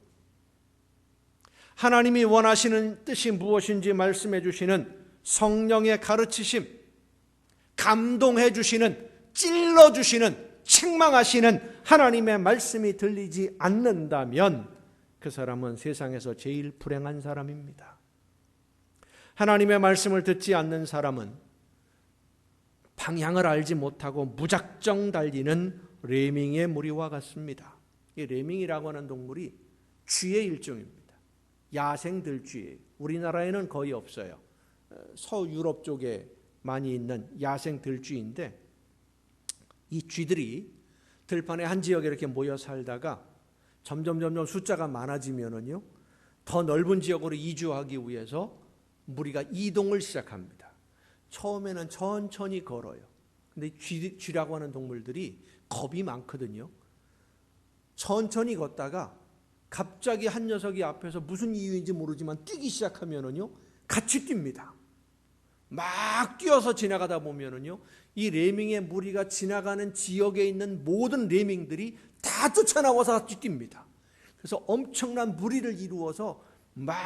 하나님이 원하시는 뜻이 무엇인지 말씀해 주시는 성령의 가르치심, 감동해 주시는, 찔러 주시는, 책망하시는 하나님의 말씀이 들리지 않는다면 그 사람은 세상에서 제일 불행한 사람입니다. 하나님의 말씀을 듣지 않는 사람은 방향을 알지 못하고 무작정 달리는 레밍의 무리와 같습니다. 이 레밍이라고 하는 동물이 쥐의 일종입니다. 야생 들쥐예요. 우리나라에는 거의 없어요. 서유럽 쪽에 많이 있는 야생 들쥐인데, 이 쥐들이 들판의 한 지역에 이렇게 모여 살다가 점점 숫자가 많아지면은요 더 넓은 지역으로 이주하기 위해서 무리가 이동을 시작합니다. 처음에는 천천히 걸어요. 근데 쥐라고 하는 동물들이 겁이 많거든요. 천천히 걷다가 갑자기 한 녀석이 앞에서 무슨 이유인지 모르지만 뛰기 시작하면은요 같이 뜁니다. 막 뛰어서 지나가다 보면은요 이 레밍의 무리가 지나가는 지역에 있는 모든 레밍들이 다 쫓아나와서 같이 뜁니다. 그래서 엄청난 무리를 이루어서 막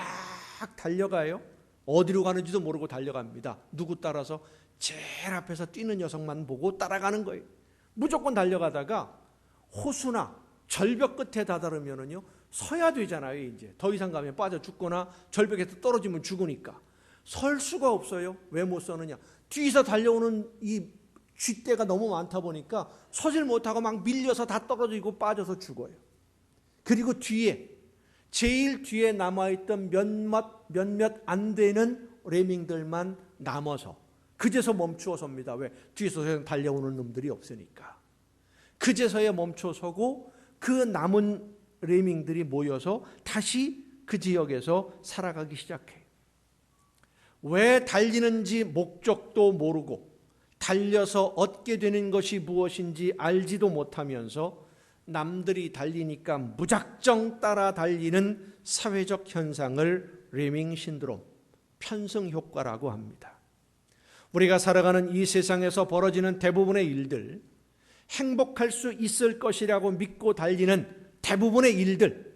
달려가요. 어디로 가는지도 모르고 달려갑니다. 누구 따라서? 제일 앞에서 뛰는 녀석만 보고 따라가는 거예요. 무조건 달려가다가 호수나 절벽 끝에 다다르면은요 서야 되잖아요. 이제 더 이상 가면 빠져 죽거나 절벽에서 떨어지면 죽으니까 설 수가 없어요. 왜 못 서느냐? 뒤에서 달려오는 이 쥐떼가 너무 많다 보니까 서질 못하고 막 밀려서 다 떨어지고 빠져서 죽어요. 그리고 뒤에 제일 뒤에 남아있던 몇몇 안 되는 레밍들만 남아서 그제서 멈추어 섭니다. 왜? 뒤에서 달려오는 놈들이 없으니까. 그제서야 멈춰 서고 그 남은 레밍들이 모여서 다시 그 지역에서 살아가기 시작해요. 왜 달리는지 목적도 모르고 달려서 얻게 되는 것이 무엇인지 알지도 못하면서 남들이 달리니까 무작정 따라 달리는 사회적 현상을 레밍 신드롬, 편승 효과라고 합니다. 우리가 살아가는 이 세상에서 벌어지는 대부분의 일들, 행복할 수 있을 것이라고 믿고 달리는 대부분의 일들,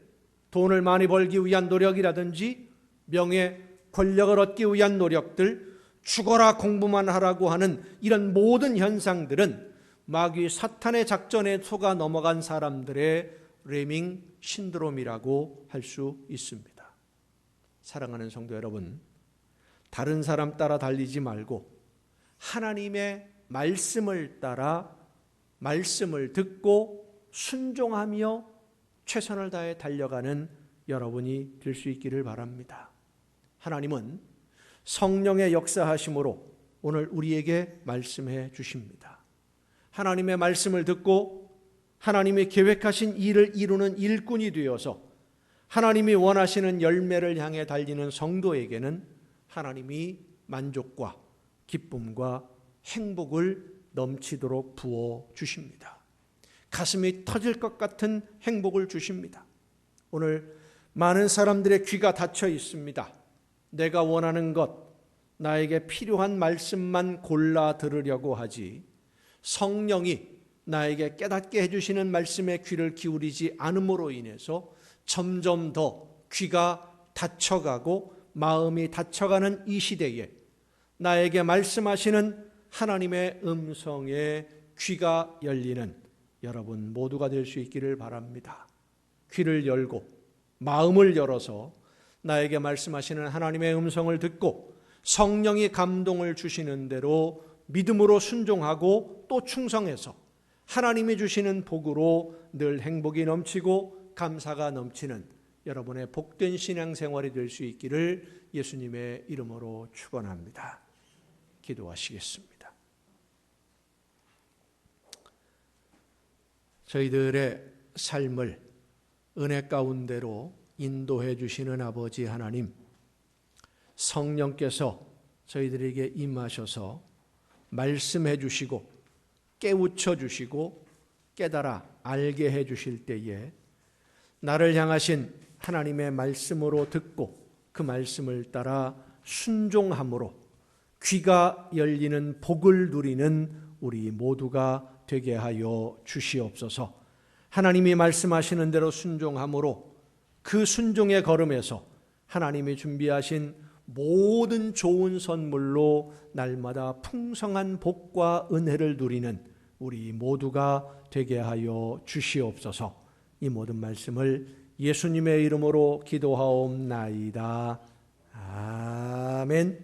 돈을 많이 벌기 위한 노력이라든지 명예, 권력을 얻기 위한 노력들, 죽어라 공부만 하라고 하는 이런 모든 현상들은 마귀 사탄의 작전에 속아 넘어간 사람들의 레밍 신드롬이라고 할 수 있습니다. 사랑하는 성도 여러분, 다른 사람 따라 달리지 말고 하나님의 말씀을 따라 말씀을 듣고 순종하며 최선을 다해 달려가는 여러분이 될 수 있기를 바랍니다. 하나님은 성령의 역사하심으로 오늘 우리에게 말씀해 주십니다. 하나님의 말씀을 듣고 하나님이 계획하신 일을 이루는 일꾼이 되어서 하나님이 원하시는 열매를 향해 달리는 성도에게는 하나님이 만족과 기쁨과 행복을 넘치도록 부어 주십니다. 가슴이 터질 것 같은 행복을 주십니다. 오늘 많은 사람들의 귀가 닫혀 있습니다. 내가 원하는 것, 나에게 필요한 말씀만 골라 들으려고 하지 성령이 나에게 깨닫게 해주시는 말씀에 귀를 기울이지 않음으로 인해서 점점 더 귀가 닫혀가고 마음이 닫혀가는 이 시대에 나에게 말씀하시는 하나님의 음성에 귀가 열리는 여러분 모두가 될 수 있기를 바랍니다. 귀를 열고 마음을 열어서 나에게 말씀하시는 하나님의 음성을 듣고 성령이 감동을 주시는 대로 믿음으로 순종하고 또 충성해서 하나님이 주시는 복으로 늘 행복이 넘치고 감사가 넘치는 여러분의 복된 신앙생활이 될 수 있기를 예수님의 이름으로 축원합니다. 기도하시겠습니다. 저희들의 삶을 은혜 가운데로 인도해 주시는 아버지 하나님, 성령께서 저희들에게 임하셔서 말씀해 주시고 깨우쳐 주시고 깨달아 알게 해 주실 때에 나를 향하신 하나님의 말씀으로 듣고 그 말씀을 따라 순종함으로 귀가 열리는 복을 누리는 우리 모두가 되게 하여 주시옵소서. 하나님이 말씀하시는 대로 순종함으로 그 순종의 걸음에서 하나님이 준비하신 모든 좋은 선물로 날마다 풍성한 복과 은혜를 누리는 우리 모두가 되게 하여 주시옵소서. 이 모든 말씀을 예수님의 이름으로 기도하옵나이다. 아멘.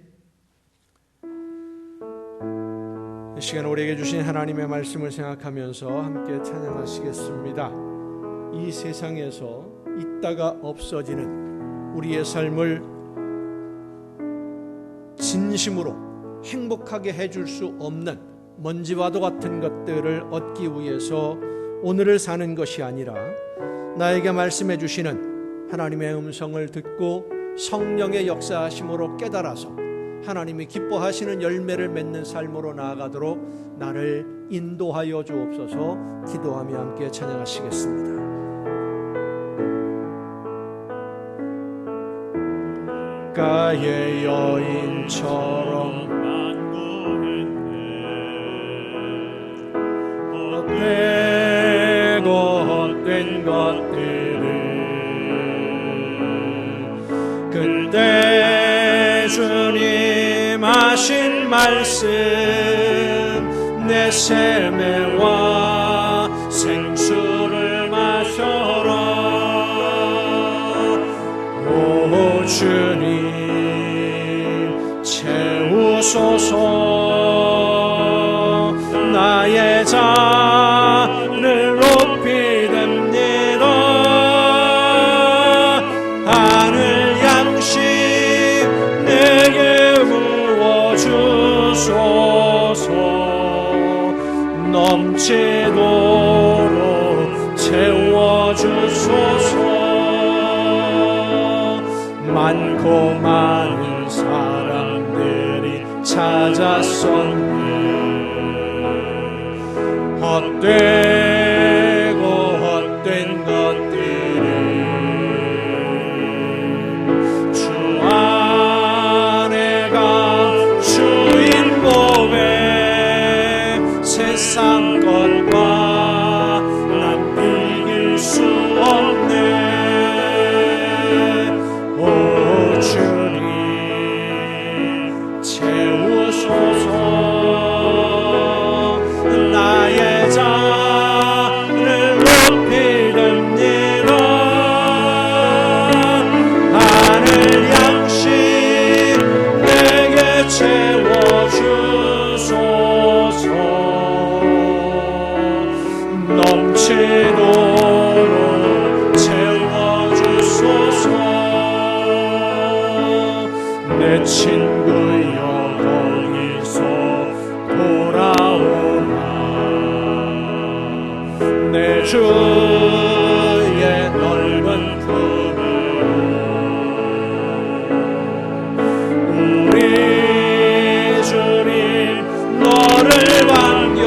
이 시간 우리에게 주신 하나님의 말씀을 생각하면서 함께 찬양하시겠습니다. 이 세상에서 있다가 없어지는 우리의 삶을 진심으로 행복하게 해줄 수 없는 먼지와도 같은 것들을 얻기 위해서 오늘을 사는 것이 아니라 나에게 말씀해 주시는 하나님의 음성을 듣고 성령의 역사하심으로 깨달아서 하나님이 기뻐하시는 열매를 맺는 삶으로 나아가도록 나를 인도하여 주옵소서. 기도하며 함께 찬양하시겠습니다. 가의 여인처럼 헛되고 헛된 것들을 그때 주님 하신 말씀 내 세매와 생수를 마셔라. 오 주님 채우소서. 나의 잔을 높이 듭니다. 하늘 양식 내게 부어주소서. 넘치도록 채워주소서. 많고 많은 사람들
찾았었네. 헛되고 헛된 것들을 주 안에가 주인 몸에 세상 것과 난 비길 수 없네. 오 주님 채우소서. 나의 잔을 높이 듭니다. 하늘 양식 내게 채워주소서. 넘치도록 채워주소서. 내 친구여 거기서 돌아오라. 내 주의 넓은 품으로 우리 주님 너를 반겨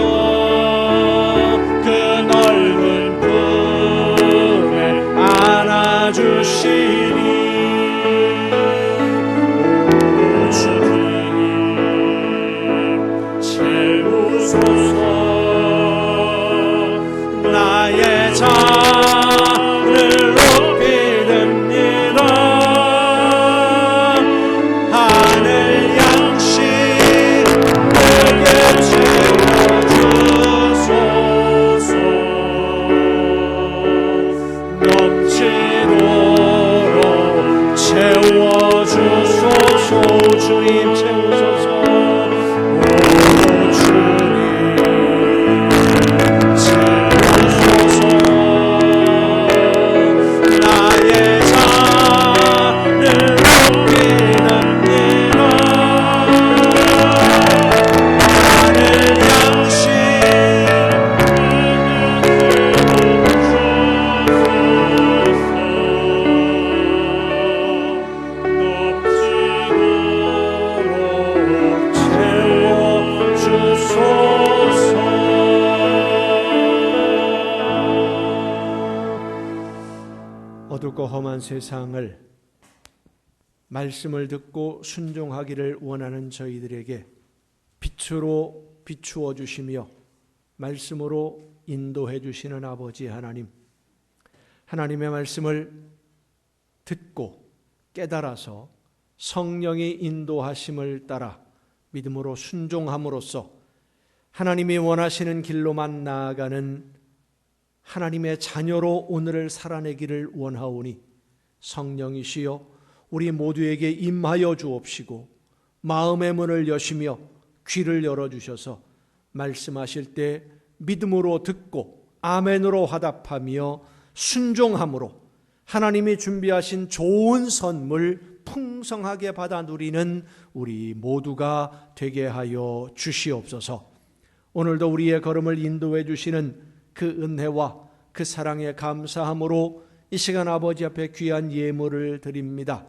그 넓은 품에 안아주시니. 오 주님 채우소서. 나의 잔을 높이 듭니다. 하늘 양식 내게 채워주소서. 넘치도록 채워주소서. 주님 채우소서. 오 주님 채우소서. 나의 잔을 높이 듭니다. 하늘 양식 넘치도록 채워주소서.
어둡고 험한 세상을 말씀을 듣고 순종하기를 원하는 저희들에게 빛으로 비추어 주시며 말씀으로 인도해 주시는 아버지 하나님, 하나님의 말씀을 듣고 깨달아서 성령이 인도하심을 따라 믿음으로 순종함으로써 하나님이 원하시는 길로만 나아가는 하나님의 자녀로 오늘을 살아내기를 원하오니 성령이시여 우리 모두에게 임하여 주옵시고 마음의 문을 여시며 귀를 열어주셔서 말씀하실 때 믿음으로 듣고 아멘으로 화답하며 순종함으로 하나님이 준비하신 좋은 선물 풍성하게 받아 누리는 우리 모두가 되게 하여 주시옵소서. 오늘도 우리의 걸음을 인도해 주시는 그 은혜와 그 사랑에 감사함으로 이 시간 아버지 앞에 귀한 예물을 드립니다.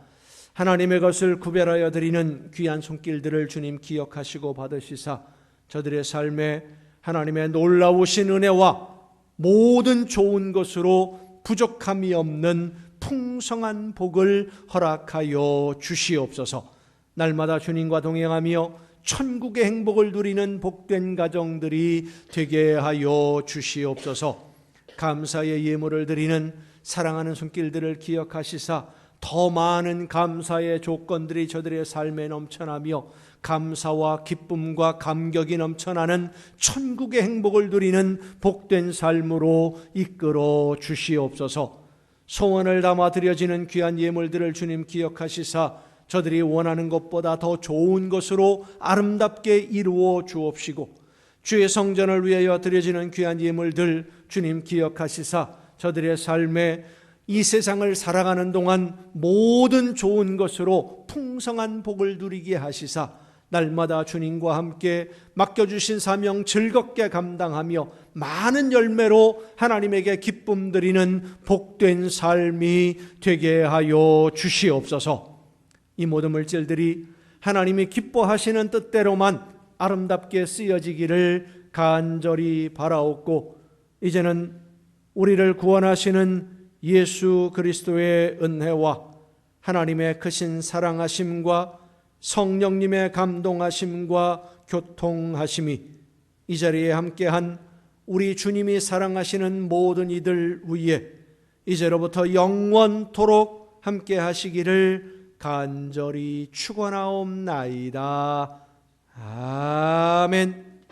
하나님의 것을 구별하여 드리는 귀한 손길들을 주님 기억하시고 받으시사 저들의 삶에 하나님의 놀라우신 은혜와 모든 좋은 것으로 부족함이 없는 풍성한 복을 허락하여 주시옵소서. 날마다 주님과 동행하며 천국의 행복을 누리는 복된 가정들이 되게 하여 주시옵소서. 감사의 예물을 드리는 사랑하는 손길들을 기억하시사 더 많은 감사의 조건들이 저들의 삶에 넘쳐나며 감사와 기쁨과 감격이 넘쳐나는 천국의 행복을 누리는 복된 삶으로 이끌어 주시옵소서. 소원을 담아 드려지는 귀한 예물들을 주님 기억하시사 저들이 원하는 것보다 더 좋은 것으로 아름답게 이루어 주옵시고 주의 성전을 위하여 드려지는 귀한 예물들 주님 기억하시사 저들의 삶에 이 세상을 살아가는 동안 모든 좋은 것으로 풍성한 복을 누리게 하시사 날마다 주님과 함께 맡겨주신 사명 즐겁게 감당하며 많은 열매로 하나님에게 기쁨 드리는 복된 삶이 되게 하여 주시옵소서. 이 모든 물질들이 하나님이 기뻐하시는 뜻대로만 아름답게 쓰여지기를 간절히 바라옵고, 이제는 우리를 구원하시는 예수 그리스도의 은혜와 하나님의 크신 사랑하심과 성령님의 감동하심과 교통하심이 이 자리에 함께한 우리 주님이 사랑하시는 모든 이들 위에 이제로부터 영원토록 함께하시기를 간절히 축원하옵나이다. 아멘.